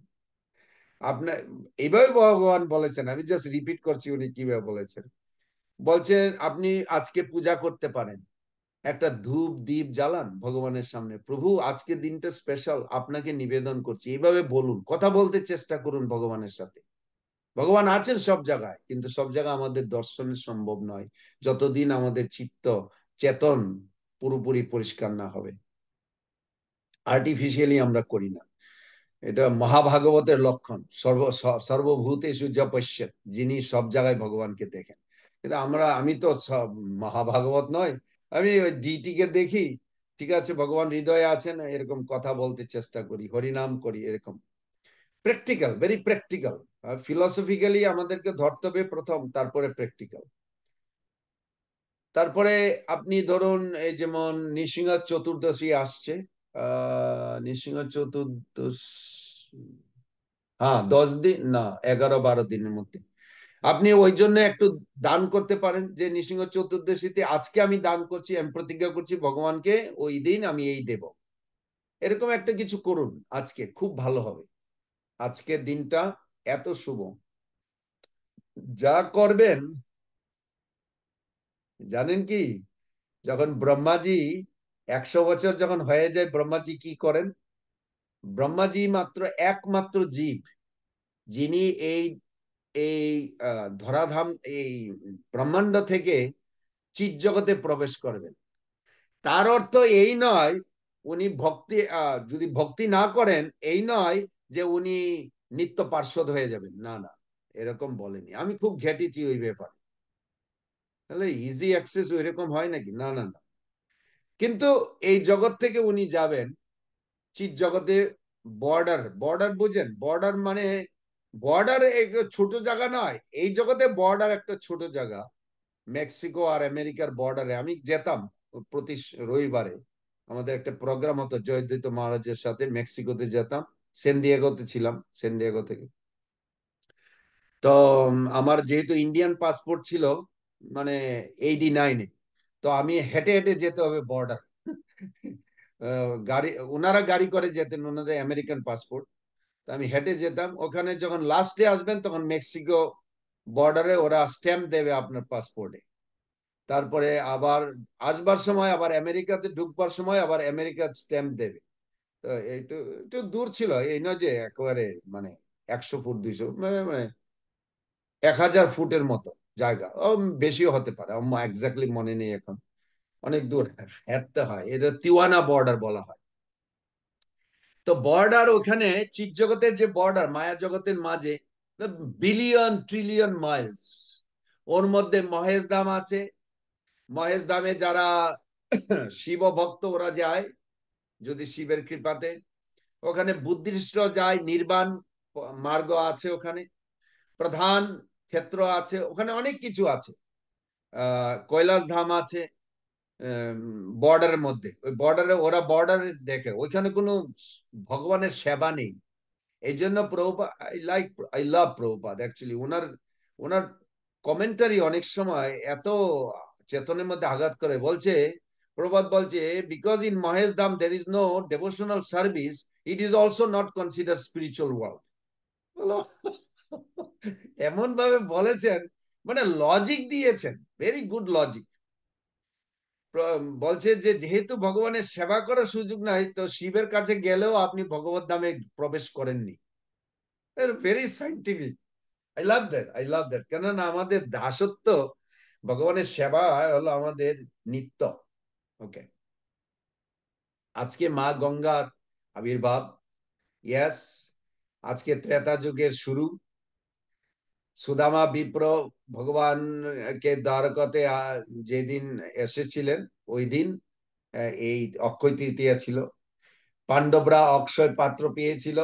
আপনার এইভাবে ভগবান বলেছেন, আমি জাস্ট রিপিট করছি উনি কিভাবে বলেছেন। বলছেন আপনি আজকে পূজা করতে পারেন, একটা ধূপ দ্বীপ জ্বালান ভগবানের সামনে, প্রভু আজকে দিনটা স্পেশাল, আপনাকে নিবেদন করছি, এইভাবে বলুন, কথা বলতে চেষ্টা করুন ভগবানের সাথে। ভগবান আছেন সব জায়গায়, কিন্তু সব জায়গায় আমাদের দর্শনে সম্ভব নয়, যতদিন আমাদের চিত্ত চেতন পুরোপুরি পরিষ্কার না হবে। আর্টিফিশিয়ালি আমরা করি না। এটা মহাভাগবতের লক্ষণ, সর্বভূতেষু য পশ্যেৎ, যিনি সব জায়গায় ভগবানকে দেখেন। কিন্তু আমি তো সব মহাভাগবত নয়, আমি ওই ডিটিকে দেখি, ঠিক আছে ভগবান হৃদয়ে আছেন, এরকম কথা বলতে চেষ্টা করি, হরিনাম করি, এরকম প্র্যাকটিক্যাল, ভেরি প্র্যাকটিক্যাল। ফিলসফিক্যালি আমাদেরকে ধরতে হবে প্রথম, তারপরে প্র্যাকটিক্যাল। তারপরে আপনি ধরুন এই যেমন নৃসিংহ চতুর্দশী আসছে, নৃসিংহ চতুর্দশ, হ্যাঁ 10 দিন না, 11-12 দিনের মধ্যে আপনি ওই জন্য একটু দান করতে পারেন, যে নৃসিংহ চতুর্দশীতে আজকে আমি দান করছি, আমি প্রতিজ্ঞা করছি ভগবানকে ওই দিন আমি এই দেব, এরকম একটা কিছু করুন আজকে, খুব ভালো হবে। আজকের দিনটা এত শুভ, যা করবেন জানেন কি, যখন ব্রহ্মাজি 100 বছর যখন হয়ে যায়, ব্রহ্মাজি কি করেন? ব্রহ্মাজি মাত্র একমাত্র জীব, যিনি এই এই ধরাধাম, এই ব্রহ্মাণ্ড থেকে চিৎ জগতে প্রবেশ করবেন। তার অর্থ এই নয় উনি ভক্তি, যদি ভক্তি না করেন, এই নয় যে উনি নিত্য পার্ষদ হয়ে যাবেন, না না, এরকম বলেনি। আমি খুব ঘেটেছি ওই ব্যাপারে, তাহলে ইজি অ্যাক্সেস ওইরকম হয় নাকি? না না না। কিন্তু এই জগৎ থেকে উনি যাবেন চিৎ জগতে। বর্ডার, বর্ডার বুঝেন? বর্ডার মানে, বর্ডার ছোট জায়গা নয়, এই জগতে বর্ডার একটা ছোট জায়গা। মেক্সিকো আর আমেরিকার বর্ডারে আমি যেতাম প্রতি রবিবারে, আমাদের একটা প্রোগ্রাম হতো জয়দ্বৈত মহারাজের সাথে, মেক্সিকোতে যেতাম, সেন ছিলাম, সেন থেকে। তো আমার যেহেতু ইন্ডিয়ান পাসপোর্ট ছিল, মানে 89-এ, তো আমি হেঁটে হেঁটে যেতে হবে বর্ডার। গাড়ি, ওনারা গাড়ি করে যেতেন, ওনাদের আমেরিকান পাসপোর্ট। তো আমি হেঁটে যেতাম ওখানে, যখন লাস্টে আসবেন তখন মেক্সিকো বর্ডারে ওরা স্ট্যাম্প দেবে আপনার পাসপোর্টে। তারপরে আবার আসবার সময়, আবার আমেরিকাতে ঢুকবার সময় আবার আমেরিকার স্ট্যাম্প দেবে। তো একটু একটু দূর ছিল, এই নয় যে একেবারে মানে 100 ফুট 200, মানে মানে 1000 ফুটের মতো জায়গা, ও বেশিও হতে পারে, আমার এক্স্যাক্টলি মনে নেই এখন। অনেক দূর হাঁটতে হয়, এটা তিওয়ানা বর্ডার বলা হয়। তো বর্ডার ওখানে, চিৎ জগতের যে বর্ডার মায়া জগতের মাঝে, বিলিয়ন ট্রিলিয়ন মাইলস, ওর মধ্যে মহেশ ধাম আছে। মহেশ ধামে যারা শিব ভক্ত ওরা যায়, যদি শিবের কৃপাতে। ওখানে বুদ্ধিস্ট যায়, নির্বাণ মার্গ আছে ওখানে, প্রধান ক্ষেত্র আছে ওখানে, অনেক কিছু আছে। কৈলাস ধাম আছে বর্ডারের মধ্যে। ওই বর্ডারে ওরা বর্ডারে দেখে, ওইখানে কোনো ভগবানের সেবা নেই। এই জন্য Prabhupada, I love Prabhupada actually. Owner owner commentary অনেক সময় এত চেতনের মধ্যে আঘাত করে। বলছে, প্রভুপাদ বলছে, because in Mahesh Dham there is no devotional service, it is also not consider spiritual world. বলো, এমন ভাবে বলেছেন, মানে লজিক দিয়েছেন, ভেরি গুড লজিক। বলছে যে যেহেতু ভগবানের সেবা করার সুযোগ নাই, তো শিবের কাছে গেলেও আপনি ভগবত ধামে প্রবেশ করেননি। Very scientific. I love that, I love that. কেননা আমাদের দাসত্ব, ভগবানের সেবা হলো আমাদের নিত্য। ওকে, আজকে মা গঙ্গার আবির্ভাব, ইয়েস, আজকে ত্রেতা যুগের শুরু। সুদামা বিপ্র ভগবান কে দ্বারকাতে যেদিন এসেছিলেন ওই দিন এই অক্ষয় তৃতীয়া ছিল। পাণ্ডবরা অক্ষয় পাত্র পেয়েছিল,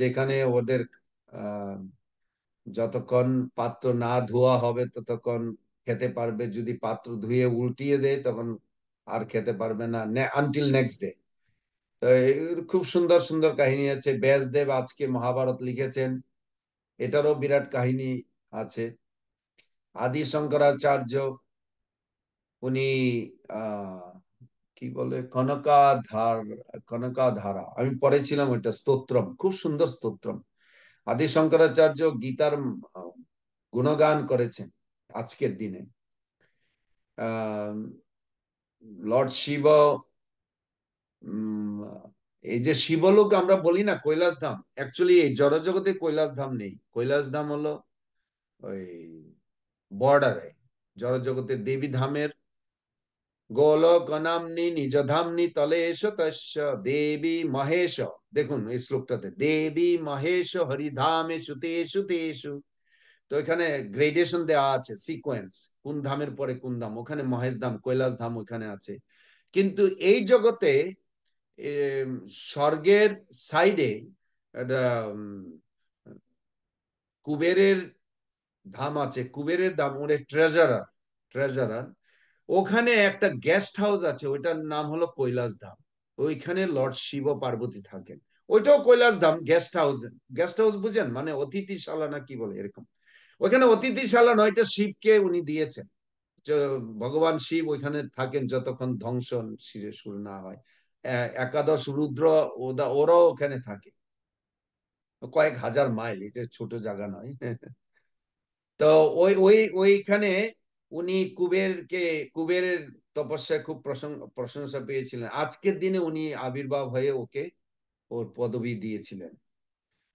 যেখানে ওদের আহ, যতক্ষণ পাত্র না ধোয়া হবে ততক্ষণ খেতে পারবে, যদি পাত্র ধুয়ে উল্টিয়ে দেয় তখন আর খেতে পারবে না, আনটিল নেক্সট ডে। তো খুব সুন্দর সুন্দর কাহিনী আছে। ব্যাসদেব আজকে মহাভারত লিখেছেন, এটারও বিরাট কাহিনী আছে। আদি শঙ্করাচার্য উনি আহ কি বলে কনকাধারা আমি পড়েছিলাম, ওইটা স্তোত্রম, খুব সুন্দর স্তোত্রম। আদি শঙ্করাচার্য গীতার আহ, গুণগান করেছেন আজকের দিনে। আহ লর্ড শিব, উম, এই যে শিবলোক আমরা বলি না কৈলাস ধাম, অ্যাকচুয়ালি এই জড়জগতে কৈলাস ধাম নেই। কৈলাস ধাম হলো ওই বর্ডারে, জড়জগতের দেবী ধামের গোলকনাম্নি নিজধাম্নি তলে এসো তস্য দেবী মহেশ। দেখুন এই শ্লোকটাতে দেবী মহেশ হরিধামে সুতেষু তেষু। তো এখানে গ্রেডেশন দেওয়া আছে, সিকোয়েন্স, কোন ধামের পরে কোন ধাম। ওখানে মহেশ ধাম, কৈলাস ধাম ওখানে আছে। কিন্তু এই জগতে এম, স্বর্গের সাইডে একটা কুবেরের ধাম আছে। কুবেরের ধাম ওরে ট্রেজারার, ট্রেজারার। ওখানে একটা গেস্ট হাউস আছে, ওইটার নাম হলো কৈলাস ধাম। ওইখানে লর্ড শিব পার্বতী থাকেন। ওইটাও কৈলাস ধাম, গেস্ট হাউস। গেস্ট হাউস বুঝেন, মানে অতিথিশালা না কি বলে এরকম। ওইখানে অতিথিশালা নয়, এটা শিবকে উনি দিয়েছেন। ভগবান শিব ওইখানে থাকেন যতক্ষণ ধ্বংস শিরে শুরু না হয়। একাদশ রুদ্র ওরাও ওখানে থাকে। কয়েক হাজার মাইল, এটা ছোট জায়গা নয়। তো ওই ওই ওইখানে উনি কুবেরের তপস্যায় খুব প্রশংসা পেয়েছিলেন। আজকের দিনে উনি আবির্ভাব হয়ে ওকে ওর পদবি দিয়েছিলেন।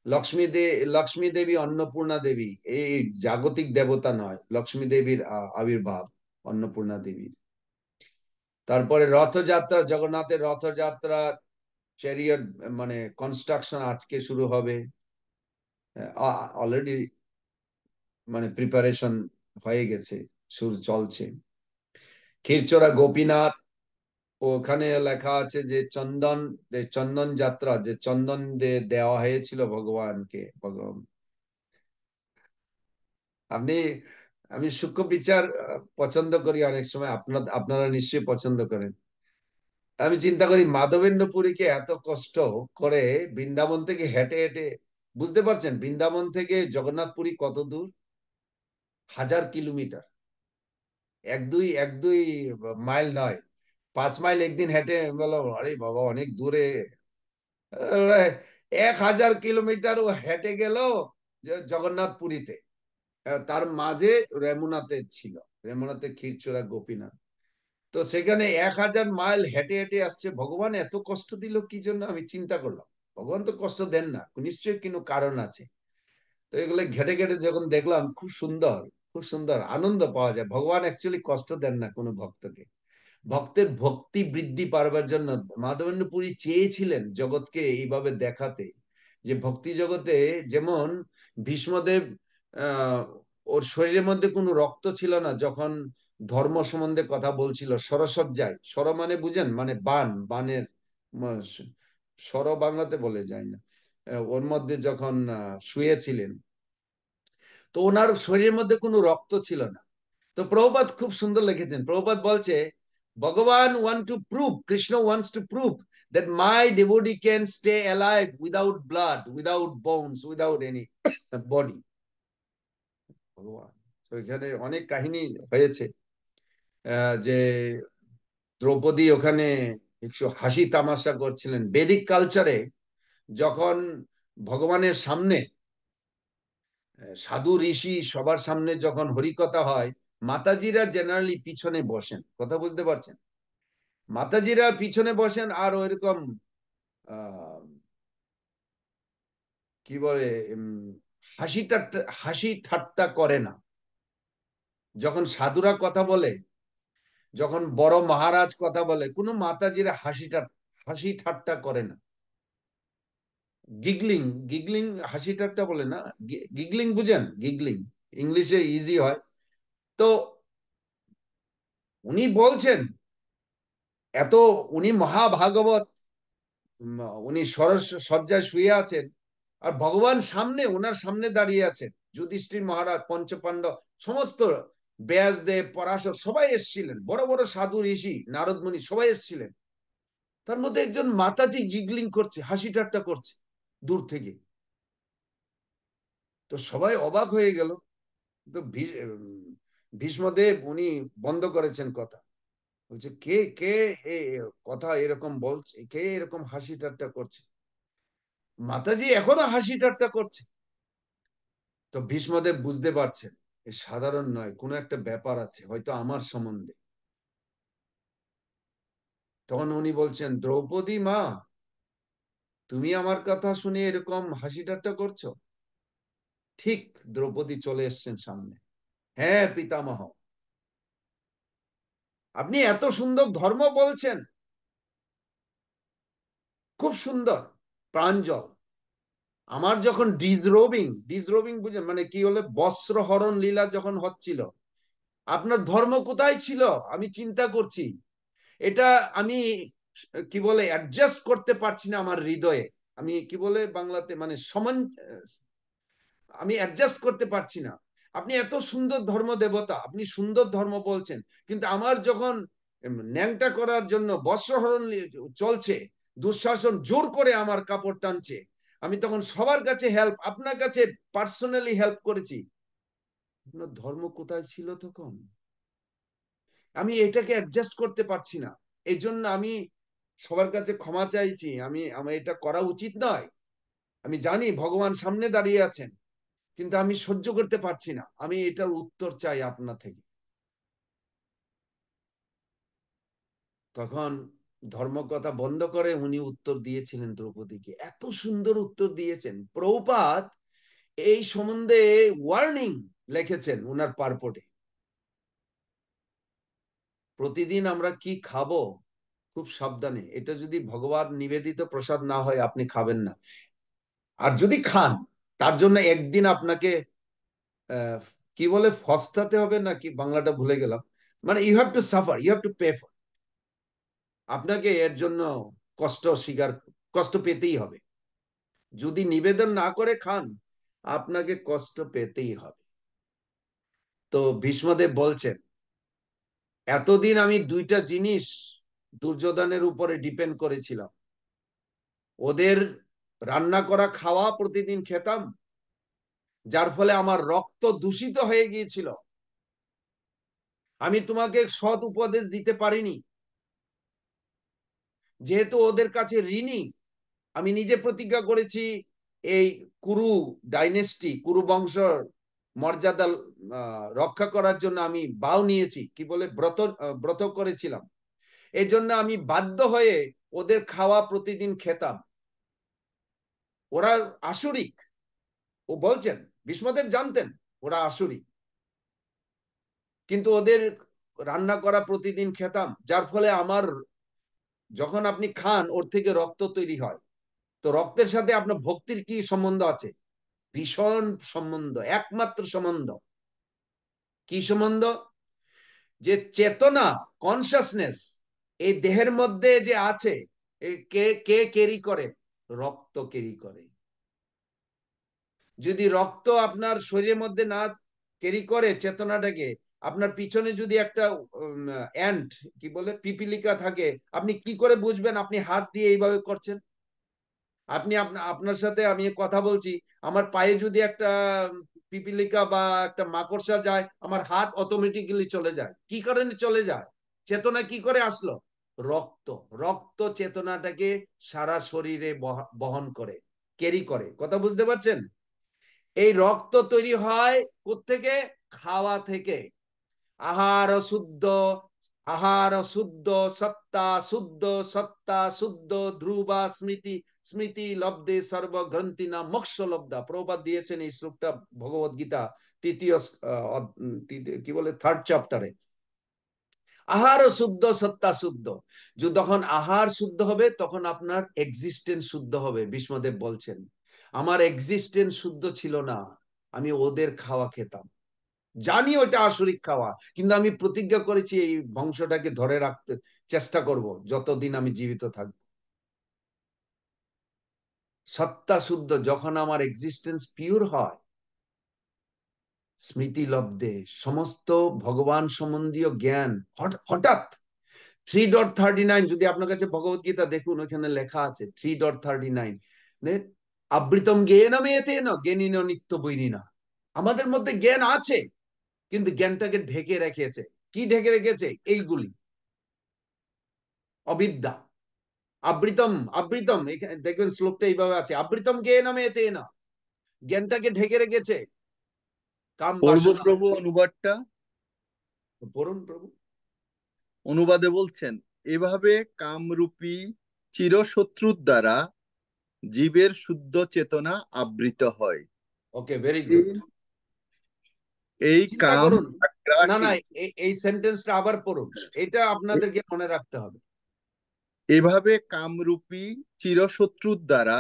লক্ষ্মী দেবী, অন্নপূর্ণা দেবী, এই জাগতিক দেবতা নয়, লক্ষ্মী দেবীর আবির্ভাব, অন্নপূর্ণা দেবীর। তারপরে রথযাত্রা, জগন্নাথের রথযাত্রা, চ্যারিয়ট মানে কনস্ট্রাকশন আজকে শুরু হবে। অলরেডি মানে প্রিপারেশন হয়ে গেছে, শুরু চলছে। ক্ষীরচোরা গোপীনাথ, ওখানে লেখা আছে যে চন্দন যাত্রা, যে চন্দন দেওয়া হয়েছিল ভগবানকে। আপনি, আমি সূক্ষ্ম বিচার পছন্দ করি অনেক সময়, আপনারা নিশ্চয়ই পছন্দ করেন। আমি চিন্তা করি মাধবেন্দ্রপুরীকে এত কষ্ট করে বৃন্দাবন থেকে হেঁটে হেঁটে, বুঝতে পারছেন বৃন্দাবন থেকে জগন্নাথপুরী কত দূর? 1000 কিলোমিটার। এক দুই মাইল নয়, 5 মাইল একদিন হেঁটে বলো, আরে বাবা অনেক দূরে। 1000 কিলোমিটার ও হেঁটে গেল জগন্নাথপুরীতে। তার মাঝে রেমুনাতে ছিল, রেমুনাতে ক্ষীরচোরা গোপীনাথ। তো সেখানে 1000 মাইল হেঁটে হেঁটে আসছে। ভগবান এত কষ্ট দিল কি জন্য, আমি চিন্তা করলাম। ভগবান তো কষ্ট দেন না, নিশ্চয়ই কোনো কারণ আছে। তো এগুলো ঘেটে ঘেটে যখন দেখলাম, খুব সুন্দর, খুব সুন্দর আনন্দ পাওয়া যায়। ভগবান অ্যাকচুয়ালি কষ্ট দেন না কোনো ভক্তকে। ভক্তের ভক্তি বৃদ্ধি পারবার জন্য মাধবেন্দ্র পুরী চেয়েছিলেন জগৎকে এইভাবে দেখাতে, যে ভক্তি জগতে যেমন ভীষ্মদেব, আহ ওর শরীরের মধ্যে কোনো রক্ত ছিল না যখন ধর্ম সম্বন্ধে কথা বলছিল সরসজ্জায়। সর মানে বুঝেন, মানে বানের সর বাংলাতে বলে যায় না। ওর মধ্যে যখন শুয়েছিলেন, তো ওনার শরীরের মধ্যে কোনো রক্ত ছিল না। তো প্রভুপাদ খুব সুন্দর লিখেছেন। প্রভুপাদ বলছে ভগবান want to prove, Krishna wants to prove that my devotee can stay alive without blood, without bones, without any body. ভগবান, তো এখানে অনেক কাহিনী হয়েছে। যে দ্রৌপদী ওখানে একটু হাসি তামাশা করছিলেন বেদিক কালচারে। যখন ভগবানের সামনে সাধু ঋষি সবার সামনে যখন হরিকথা হয়, মাতাজিরা জেনারেলি পিছনে বসেন, কথা বুঝতে পারছেন? মাতাজিরা পিছনে বসেন, আর ওইরকম আহ কি বলে, হাসি ঠাট্টা করে না। যখন সাধুরা কথা বলে, যখন বড় মহারাজ কথা বলে, কোনো মাতাজিরা হাসি ঠাট্টা করে না। গিগলিং, গিগলিং হাসি ঠাট্টা বলে না, গিগলিং বুঝেন? গিগলিং ইংলিশে ইজি হয়। তো উনি বলছেন এত, উনি মহাভাগবত, উনি সরস সজ্জায় শুয়ে আছেন, আর ভগবান সামনে, ওনার সামনে দাঁড়িয়ে আছেন, যুধিষ্ঠির মহারাজ, পঞ্চপাণ্ডব, সমস্ত ব্যাসদেব, পরাশর সবাই এসেছিলেন, বড় বড় সাধু ঋষি, নারদ মুনি সবাই এসেছিলেন। তার মধ্যে একজন মাতাজি গিগলিং করছে, হাসি ঠাট্টা করছে দূর থেকে। তো সবাই অবাক হয়ে গেল। তো ভীষ্মদেব উনি বন্ধ করেছেন কথা। বলছে কে কে এ কথা এরকম বলছে, কে এরকম হাসি ঠাট্টা করছে? মাতাজি এখনো হাসি ঠাট্টা করছে। তো ভীষ্মদেব বুঝতে পারছেন এ সাধারণ নয়, কোনো একটা ব্যাপার আছে হয়তো আমার সম্বন্ধে। তখন উনি বলছেন, দ্রৌপদী মা, তুমি আমার কথা শুনে এরকম হাসি ঠাট্টা করছো? ঠিক দ্রৌপদী চলে এসছেন সামনে। হ্যাঁ পিতামহ, আপনি এত সুন্দর ধর্ম বলছেন, খুব সুন্দর, প্রাঞ্জল। আমার যখন ডিজরোবিং, ডিজরোবিং বুঝেন মানে কি, হলে বস্ত্রহরণ লীলা যখন হচ্ছিল, আপনার ধর্ম কোথায় ছিল? আমি চিন্তা করছি, এটা আমি কি বলে অ্যাডজাস্ট করতে পারছি না আমার হৃদয়ে। আমি কি বলে বাংলাতে মানে সমান, আমি অ্যাডজাস্ট করতে পারছি না। আপনি এত সুন্দর ধর্ম দেবতা, আপনি সুন্দর ধর্ম বলছেন, কিন্তু আমার যখন ন্যাংটা করার জন্য বস্ত্রহরণ চলছে, দুঃশাসন জোর করে আমার কাপড় টানছে, আমি তখন সবার কাছে হেল্প, আপনার কাছে পার্সোনালি হেল্প করেছি, আপনার ধর্ম কোথায় ছিল তখন? আমি এটাকে অ্যাডজাস্ট করতে পারছি না। এই জন্য আমি সবার কাছে ক্ষমা চাইছি, আমার এটা করা উচিত নয়। আমি জানি ভগবান সামনে দাঁড়িয়ে আছেন, কিন্তু আমি সহ্য করতে পারছি না, আমি এটার উত্তর চাই আপনা থেকে। তখন ধর্মকথা বন্ধ করে উনি উত্তর দিয়েছিলেন দ্রৌপদীকে, এত সুন্দর উত্তর দিয়েছেন। প্রভুপাদ এই সম্বন্ধে ওয়ার্নিং লিখেছেন উনার পারপটে। প্রতিদিন আমরা কি খাবো, খুব সাবধানে, এটা যদি ভগবান নিবেদিত প্রসাদ না হয় আপনি খাবেন না। আর যদি খান, তার জন্য একদিন আপনাকে আহ, কি বলে ফস্তাতে হবে, না কি বাংলাটা ভুলে গেলাম, মানে you have to suffer, you have to pay for, আপনাকে এর জন্য কষ্ট স্বীকার, কষ্ট পেতেই হবে। যদি নিবেদন না করে খান, আপনাকে কষ্ট পেতেই হবে। তো ভীষ্মদেব বলছেন, এতদিন আমি দুইটা জিনিস দুর্যোধনের উপরে ডিপেন্ড করেছিলাম, ওদের রান্না করা খাওয়া প্রতিদিন খেতাম, যার ফলে আমার রক্ত দূষিত হয়ে গিয়েছিল। আমি তোমাকে সৎ উপদেশ দিতে পারিনি, যেহেতু ওদের কাছে ঋণী। আমি নিজে প্রতিজ্ঞা করেছি, এই কুরু ডাইনেস্টি, কুরু বংশ মর্যাদা রক্ষা করার জন্য আমি বাও নিয়েছি, কি বলে ব্রত, ব্রত করেছিলাম। এই জন্য আমি বাধ্য হয়ে ওদের খাওয়া প্রতিদিন খেতাম। ওরা আসুরিক, ও বলছেন, ভীষ্মদেব জানতেন ওরা আসুরিক, কিন্তু ওদের রান্না করা প্রতিদিন খেতাম, যার ফলে আমার, যখন আপনি খান ওর থেকে রক্ত তৈরি হয়। তো রক্তের সাথে আপনার ভক্তির কি সম্বন্ধ আছে? ভীষণ সম্বন্ধ, একমাত্র সম্বন্ধ। কি সম্বন্ধ? যে চেতনা, কনসাসনেস এই দেহের মধ্যে যে আছে, কে কে ক্যারি করে? রক্ত ক্যারি করে। যদি রক্ত আপনার শরীরের মধ্যে না ক্যারি করে চেতনাটাকে, আপনার পিছনে যদি একটা অ্যান্ট, কি বলে পিপিলিকা থাকে, আপনি কি করে বুঝবেন আপনি হাত দিয়ে এইভাবে করছেন? আপনি আপনার সাথে আমি কথা বলছি, আমার পায়ে যদি একটা পিপিলিকা বা একটা মাকড়সা যায়, আমার হাত অটোমেটিক্যালি চলে যায়। কি কারণে চলে যায়? চেতনা কি করে আসলো? রক্ত, রক্ত চেতনাটাকে সারা শরীরে বহন করে, ক্যারি করে। কথা বুঝতে পারছেন? এই রক্ত তৈরি হয় কোত্থেকে? খাওয়া থেকে। আহার শুদ্ধ, আহার শুদ্ধ, সত্তা শুদ্ধ, সত্তা শুদ্ধ, ধ্রুবা স্মৃতি, স্মৃতি লব্ধে সর্বগ্রন্থি না মোক্ষ লব্ধা। প্রভুপাদ দিয়েছেন এই শ্লোকটা ভগবত গীতা তৃতীয় কি বলে থার্ড চ্যাপ্টারে। আহারও শুদ্ধ, সত্তা শুদ্ধ। যখন আহার শুদ্ধ হবে তখন আপনার এক্সিস্টেন্স শুদ্ধ হবে। ভীষ্মদেব বলছেন, আমার এক্সিস্টেন্স শুদ্ধ ছিল না, আমি ওদের খাওয়া খেতাম, জানি ওটা আসরিক খাওয়া, কিন্তু আমি প্রতিজ্ঞা করেছি এই বংশটাকে ধরে রাখতে চেষ্টা করব যতদিন আমি জীবিত থাকব। সত্তা শুদ্ধ, যখন আমার এক্সিস্টেন্স পিওর হয়, স্মৃতি লব্ধে সমস্ত ভগবান সম্বন্ধীয় জ্ঞান হঠাৎ 3.39, যদি আপনার কাছে ভগবত গীতা দেখুন, ওইখানে লেখা আছে 3.39, আবৃতম জ্ঞান মেয়েতে না জ্ঞানী নিত্য বৈরী না। আমাদের মধ্যে জ্ঞান আছে, কিন্তু জ্ঞানটাকে ঢেকে রেখেছে। কি ঢেকে রেখেছে? এইগুলি, অবিদ্যা। আবৃতম, আবৃতম, এখানে দেখবেন শ্লোকটা এইভাবে আছে, আবৃতম জ্ঞান মেয়েতে না, জ্ঞানটাকে ঢেকে রেখেছে কাম পড়ব বাসনা। প্রভু অনুবাদটা। পড়ুন প্রভু। অনুবাদে বলছেন, এভাবে কামরূপী চিরশত্রুর দ্বারা জীবের শুদ্ধ চেতনা আবৃত হয়। ওকে, ভেরি গুড। এই এই চিন্তা কাম করুন। না না, আগ্রাহী। এই সেন্টেন্সটা আবার পড়ুন, এটা আপনাদেরকে মনে রাখতে হবে। এভাবে কামরূপী চিরশত্রুর দ্বারা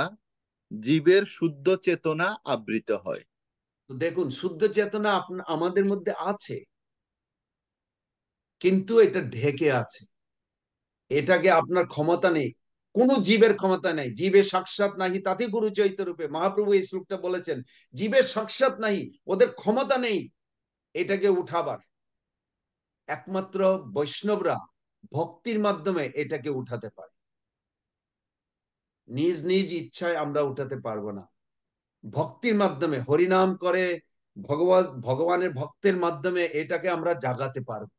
জীবের শুদ্ধ চেতনা আবৃত হয়। তো দেখুন, শুদ্ধ চেতনা আমাদের মধ্যে আছে, কিন্তু এটা ঢেকে আছে। এটাকে আপনার ক্ষমতা নেই, কোন জীবের ক্ষমতা নেই। জীবের সাক্ষাৎ নাহি তাতে গুরু চৈত্য রূপে, মহাপ্রভু এই শ্লোকটা বলেছেন। জীবের সাক্ষাৎ নাহি, ওদের ক্ষমতা নেই এটাকে উঠাবার। একমাত্র বৈষ্ণবরা ভক্তির মাধ্যমে এটাকে উঠাতে পারে। নিজ নিজ ইচ্ছায় আমরা উঠাতে পারবো না। ভক্তির মাধ্যমে, হরিনাম করে ভগবানের ভক্তের মাধ্যমে এটাকে আমরা জাগাতে পারবো।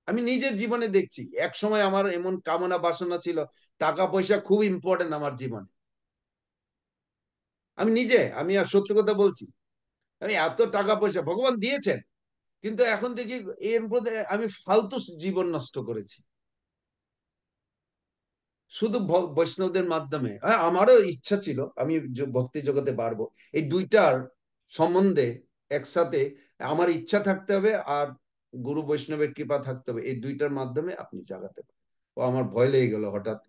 আমি নিজের জীবনে দেখছি, এক সময় আমার এমন কামনা বাসনা ছিল, টাকা পয়সা খুব ইম্পর্টেন্ট আমার জীবনে। আমি আর সত্য কথা বলছি, আমি এত টাকা পয়সা ভগবান দিয়েছেন, কিন্তু এখন দেখি এর মধ্যে আমি ফালতু জীবন নষ্ট করেছি শুধু বৈষ্ণবদের মাধ্যমে। হ্যাঁ, আমারও ইচ্ছা ছিল আমি ভক্তি জগতে পারবো। এই দুইটার সম্বন্ধে একসাথে আমার ইচ্ছা থাকতে হবে, আর গুরু বৈষ্ণবের কৃপা থাকতে হবে। এই দুইটার মাধ্যমে আপনি জাগাতে পারেন। ও আমার ভয় লেগে গেল, হঠাৎ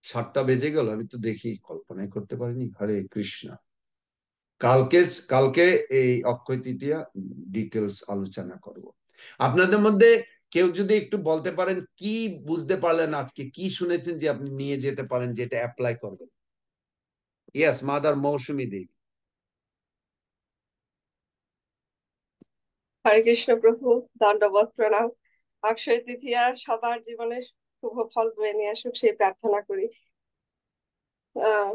7টা বেজে গেল, আমি তো দেখি কল্পনাই করতে পারিনি। হরে কৃষ্ণ। কালকে কালকে এই অক্ষয় তৃতীয়া ডিটেলস আলোচনা করব। আপনাদের মধ্যে কেউ যদি একটু বলতে পারেন কি বুঝতে পারলেন আজকে, কি শুনেছেন যে আপনি নিয়ে যেতে পারেন, যেটা অ্যাপ্লাই করবেন। ইয়েস, মাদার মৌসুমী দেবী। হরে কৃষ্ণ প্রভু, দণ্ডবত প্রণাম। অক্ষয় তৃতীয়া সবার জীবনে শুভ ফল বয়ে নিয়ে আসুক, সেই প্রার্থনা করি। আহ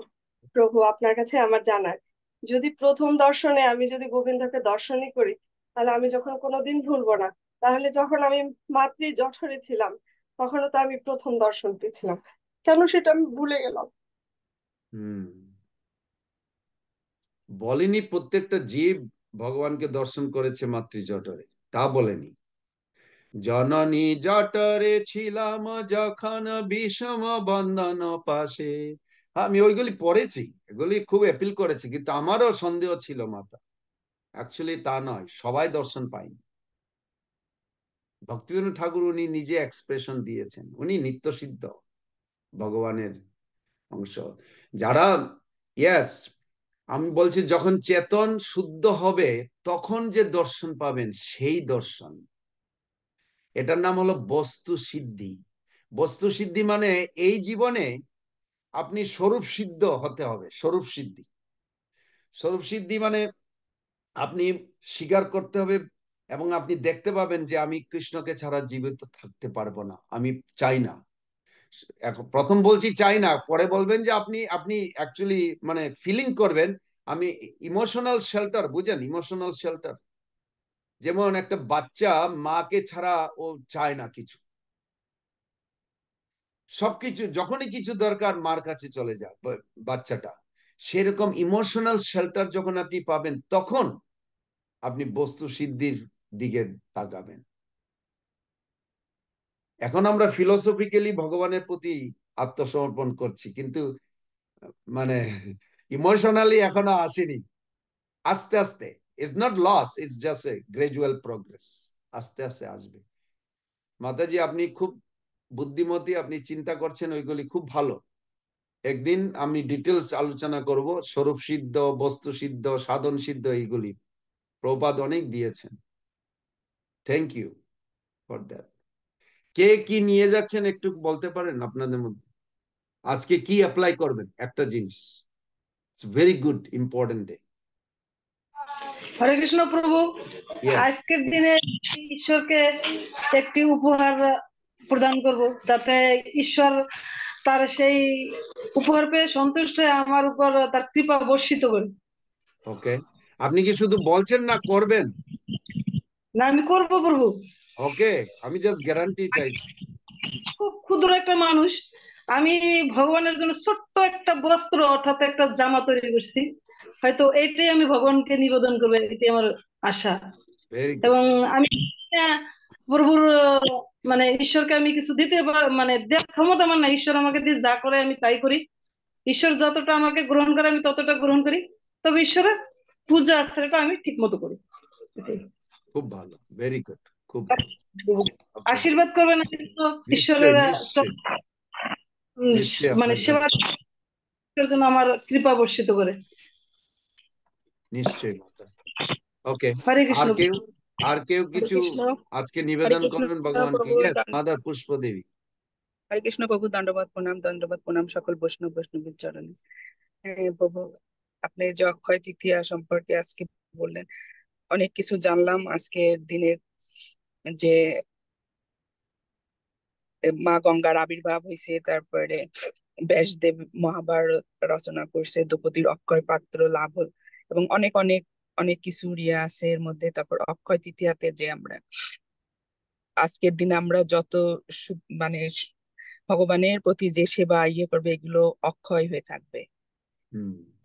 প্রভু, আপনার কাছে আমার জানার, যদি প্রথম দর্শনে আমি যদি গোবিন্দকে দর্শনই করি, তাহলে আমি যখন কোনোদিন ভুলবো না। তাহলে যখন আমি মাতৃ জঠরে ছিলাম, তখনও তো আমি প্রথম দর্শন পেয়েছিলাম, কেন সেটা আমি ভুলে গেলাম? হুম, বলেনি প্রত্যেকটা জীব ভগবানকে দর্শন করেছে মাতৃজঠরে, তা বলেনি। জননী জঠরে ছিলাম যখন বিষম বন্ধন পাশে। আমি ওইগুলি পড়েছি, এগুলি খুব অ্যাপিল করেছে, কিন্তু আমারও সন্দেহ ছিল মাতা। অ্যাকচুয়ালি তা নয়, সবাই দর্শন পায়নি। ভক্তিবিনোদ ঠাকুর উনি নিজে এক্সপ্রেশন দিয়েছেন, উনি নিত্য সিদ্ধ ভগবানের অংশ। যারা, ইয়েস, আমি বলছি যখন চেতন শুদ্ধ হবে তখন যে দর্শন পাবেন সেই দর্শন, এটার নাম হলো বস্তু সিদ্ধি। বস্তু সিদ্ধি মানে এই জীবনে আপনি স্বরূপ সিদ্ধ হতে হবে। স্বরূপ সিদ্ধি, স্বরূপ সিদ্ধি মানে আপনি স্বীকার করতে হবে, এবং আপনি দেখতে পাবেন যে আমি কৃষ্ণকে ছাড়া জীবিত থাকতে পারবো না, আমি চাই না। এখন প্রথম বলছি চাই না, পরে বলবেন যে আপনি আপনি অ্যাকচুয়ালি মানে ফিলিং করবেন। আমি ইমোশনাল শেল্টার, বুঝেন? ইমোশনাল শেল্টার, যেমন একটা বাচ্চা মাকে ছাড়া ও চায় না কিছু, সবকিছু যখনই কিছু দরকার মার কাছে চলে যায় বাচ্চাটা। সেরকম ইমোশনাল শেল্টার যখন আপনি পাবেন, তখন আপনি বস্তু সিদ্ধির দিকে তাকাবেন। এখন আমরা ফিলোসফিক্যালি ভগবানের প্রতি আত্মসমর্পণ করছি, কিন্তু মানে ইমোশনালি এখনো আসেনি। আস্তে আস্তে, it's not loss, it's just a gradual progress. আস্তে আস্তে আসবে। মাতাজি আপনি খুব বুদ্ধিমতী, আপনি চিন্তা করছেন, ওইগুলি খুব ভালো। একদিন আমি ডিটেলস আলোচনা করব, স্বরূপ সিদ্ধ, বস্তু সিদ্ধ, সাধন সিদ্ধ, এইগুলি প্রপাদ অনেক দিয়েছেন। Thank you for that. কে কি নিয়ে যাচ্ছেন একটু বলতে পারেন আপনাদের মধ্যে? আজকে কি অ্যাপ্লাই করবেন একটা জিনিস? It's very good, important day. Hare Krishna প্রভু, ইয়েস, আজকের দিনে ঈশ্বরকে একটি উপহার প্রদান করব, যাতে ঈশ্বর তার সেই উপহার পেয়ে সন্তুষ্ট হয়ে আমার উপর তার কৃপা বর্ষিত করে। ওকে। আপনি কি শুধু বলছেন না করবেন? না, আমি করব প্রভু। ওকে, আমি জাস্ট গ্যারান্টি চাইছি। খুব ক্ষুদ্র একটা মানুষ, আমি ভগবানের জন্য ছোট্ট একটা বস্ত্র অর্থাৎ একটা জামা তৈরি করছি, হয়তো এটাই আমি ভগবানকে নিবেদন করবো, এটাই আমার আশা। Very good. এবং আমি প্রভুর মানে ঈশ্বরকে আমি কিছু দিতে মানে দেওয়ার ক্ষমতা আমার না, ঈশ্বর আমাকে দিয়ে যা করে আমি তাই করি। ঈশ্বর যতটা আমাকে গ্রহণ করে আমি ততটা গ্রহণ করি, তবে ঈশ্বরের পূজা আশ্রয়টা আমি ঠিক মতো করি। এটাই। খুব ভালো, ভেরি গুড, খুব ভালো। Okay. আশীর্বাদ করবেন ঈশ্বরের নিশ্চয়ই নিশ্চয়ই নিশ্চয়ই মানে আপনার সেবা জন্য আমার কৃপা বর্ষিত করে। নিশ্চয়ই মাতা। ওকে, হরে কৃষ্ণ। আর কেউ হরে কিছু কৃষ্ণ। আজকে হরে নিবেদন কৃষ্ণ করবেন ভগবানকে? প্রভু, ইয়েস, মাদার পুষ্প দেবী। হরে কৃষ্ণ প্রভু, দণ্ডবাদ প্রণাম সকল বৈষ্ণবীর চরণে। হ্যাঁ প্রভু, আপনি যে অক্ষয় তৃতীয়া সম্পর্কে আজকে বললেন, অনেক কিছু জানলাম আজকের দিনের। যে মা গঙ্গার আবির্ভাব হয়েছে, তারপরে ব্যাসদেব মহাভারত রচনা করছে, দ্রৌপদীর অক্ষয় পাত্র লাভ হল, এবং অনেক অনেক অনেক কিছু ইয়ে আছে এর মধ্যে। তারপর অক্ষয় তৃতীয়াতে যে আমরা আজকের দিনে আমরা যত মানে ভগবানের প্রতি যে সেবা ইয়ে করবে, এগুলো অক্ষয় হয়ে থাকবে।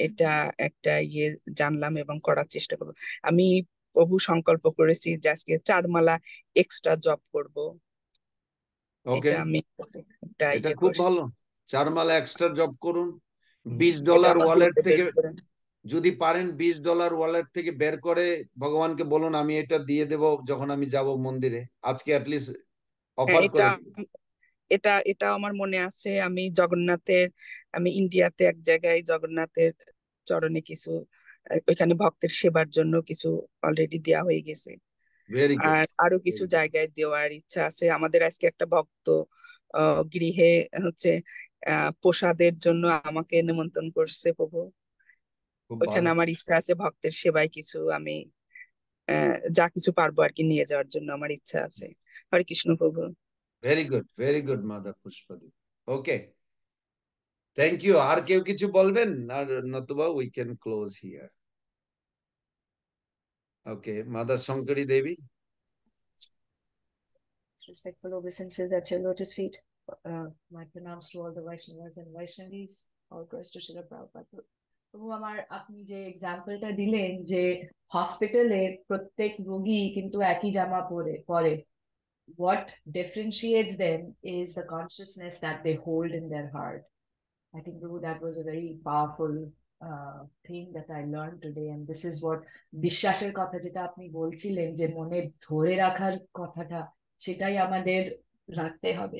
এটা একটা ইয়ে জানলাম এবং করার চেষ্টা করবো। আমি প্রভু সংকল্প করেছি যে আজকে 4 মালা এক্সট্রা জব করব। ওকে, এটা আমি একটা এটা ইয়ে খুব করছি। ভালো। 4 মালা এক্সট্রা জব করুন। এটা $20 আমার ওয়ালেট গুরুদেব থেকে, করেন। যদি পারেন $20 ওয়ালেট থেকে বের করে ভগবানকে বলুন আমি এটা দিয়ে দেব যখন আমি যাব মন্দিরে। আজকে অ্যাটলিস্ট হ্যাঁ, অফার এটা করে দিন। এটা এটা আমার মনে আছে। আমি ইন্ডিয়াতে এক জায়গায় জগন্নাথের চরণে কিছু ওইখানে ভক্তের সেবার জন্য কিছু অলরেডি দেয়া হয়ে গেছে। ভেরি গুড, আর আরো কিছু ভেরি গুড। জায়গায় দেওয়ার ইচ্ছা আছে। আমাদের আজকে একটা ভক্ত গৃহে হচ্ছে প্রসাদের জন্য আমাকে নিমন্ত্রণ করছে প্রভু। খুব ওইখানে ভালো। আমার ইচ্ছা আছে ভক্তের সেবায় কিছু আমি যা কিছু পারবো আর কি নিয়ে যাওয়ার জন্য আমার ইচ্ছা আছে। হরে কৃষ্ণ প্রভু। Very good mother Pushpadevi. Okay, thank you. আর কেউ কিছু বলবেন? আর নতুবা we can close here. Okay, mother Shankari Devi. Respectful obeisances at your lotus feet. My pranams to all the Vaishnavas and Vaishnavis. All praise to Srila Prabhupada. প্রভু আমার, আপনি যে এক্সাম্পলটা দিলেন যে হসপিটালে প্রত্যেক রোগী কিন্তু একই জামা পরে, what differentiates them is the consciousness that they hold in their heart. I think Prabhu, that was a very powerful thing that I learned today, and this is what বিশ্বাসের কথা যেটা আপনি বলছিলেন যে মনে ধরে রাখার কথাটা, সেটাই আমাদের রাখতে হবে।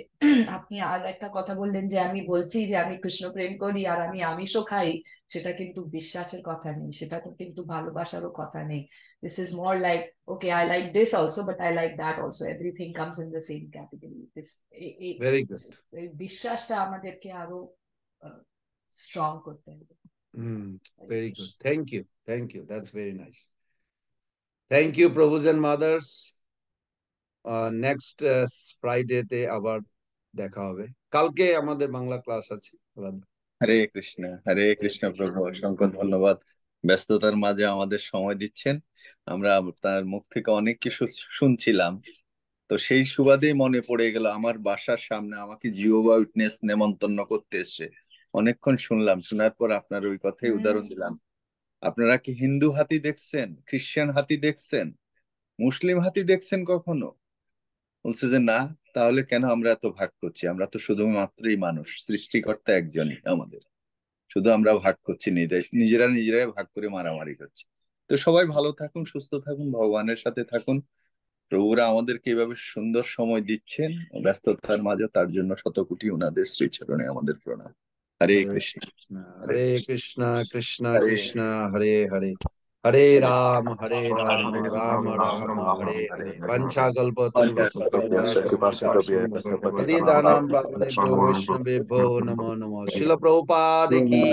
আপনি আর একটা কথা বললেন যে আমি বলছি যে আমি কৃষ্ণ প্রেম করি আর আমি আমিষও খাই, সেটা কিন্তু বিশ্বাসের কথা নেই, সেটা তো কিন্তু ভালোবাসারও কথা নেই। This is more like, okay, I like this also, but I like that also. Everything comes in the same category. Very good. এই বিশ্বাসটা আমাদেরকে আরো স্ট্রং করতে হবে। Very good, thank you, that's very nice. Thank you প্রভুজ এন্ড মাদার্স। নেক্সট ফ্রাইডেতে আবার দেখা হবে। কালকে আমাদের বাংলা ক্লাস আছে আলাদা। হরে কৃষ্ণ প্রভু, অসংখ্য ধন্যবাদ। ব্যস্ততার মাঝে আমাদের সময় দিচ্ছেন। আমরা আপনার মুখ থেকে অনেক কিছু শুনছিলাম, তো সেই সুবাদেই মনে পড়ে গেল আমার বাসার সামনে আমাকে জিহোভা উইটনেস নেমন্তন্ন করতে এসে অনেকক্ষণ শুনলাম। শোনার পর আপনার ওই কথাই উদাহরণ দিলাম। আপনারা কি হিন্দু হাতি দেখছেন, খ্রিস্টান হাতি দেখছেন, মুসলিম হাতি দেখছেন কখনো? বলছে যে না। তাহলে কেন আমরা এত ভাগ করছি? আমরা তো শুধুমাত্রই মানুষ, সৃষ্টিকর্তা একজনই আমাদের, শুধু আমরা ভাগ করছি, নিজেরাই ভাগ করে মারামারি করছি। তো সবাই ভালো থাকুন, সুস্থ থাকুন, ভগবানের সাথে থাকুন। প্রভুরা আমাদেরকে এভাবে সুন্দর সময় দিচ্ছেন ব্যস্ততার মাঝে, তার জন্য শতকোটি ওনাদের শ্রীচরণে আমাদের প্রণাম। হরে হরে কৃষ্ণ। কৃষ্ণ হরে কৃষ্ণ কৃষ্ণ কৃষ্ণ হরে হরে হরে রাম রাম রাম হরে হরে পঞ্চাকল্পতরুভ্যশ্চ পতিতানাং পাবনেভ্যো বৈষ্ণবেভ্যো নমো নমঃ। শিল প্রভুপাদ কি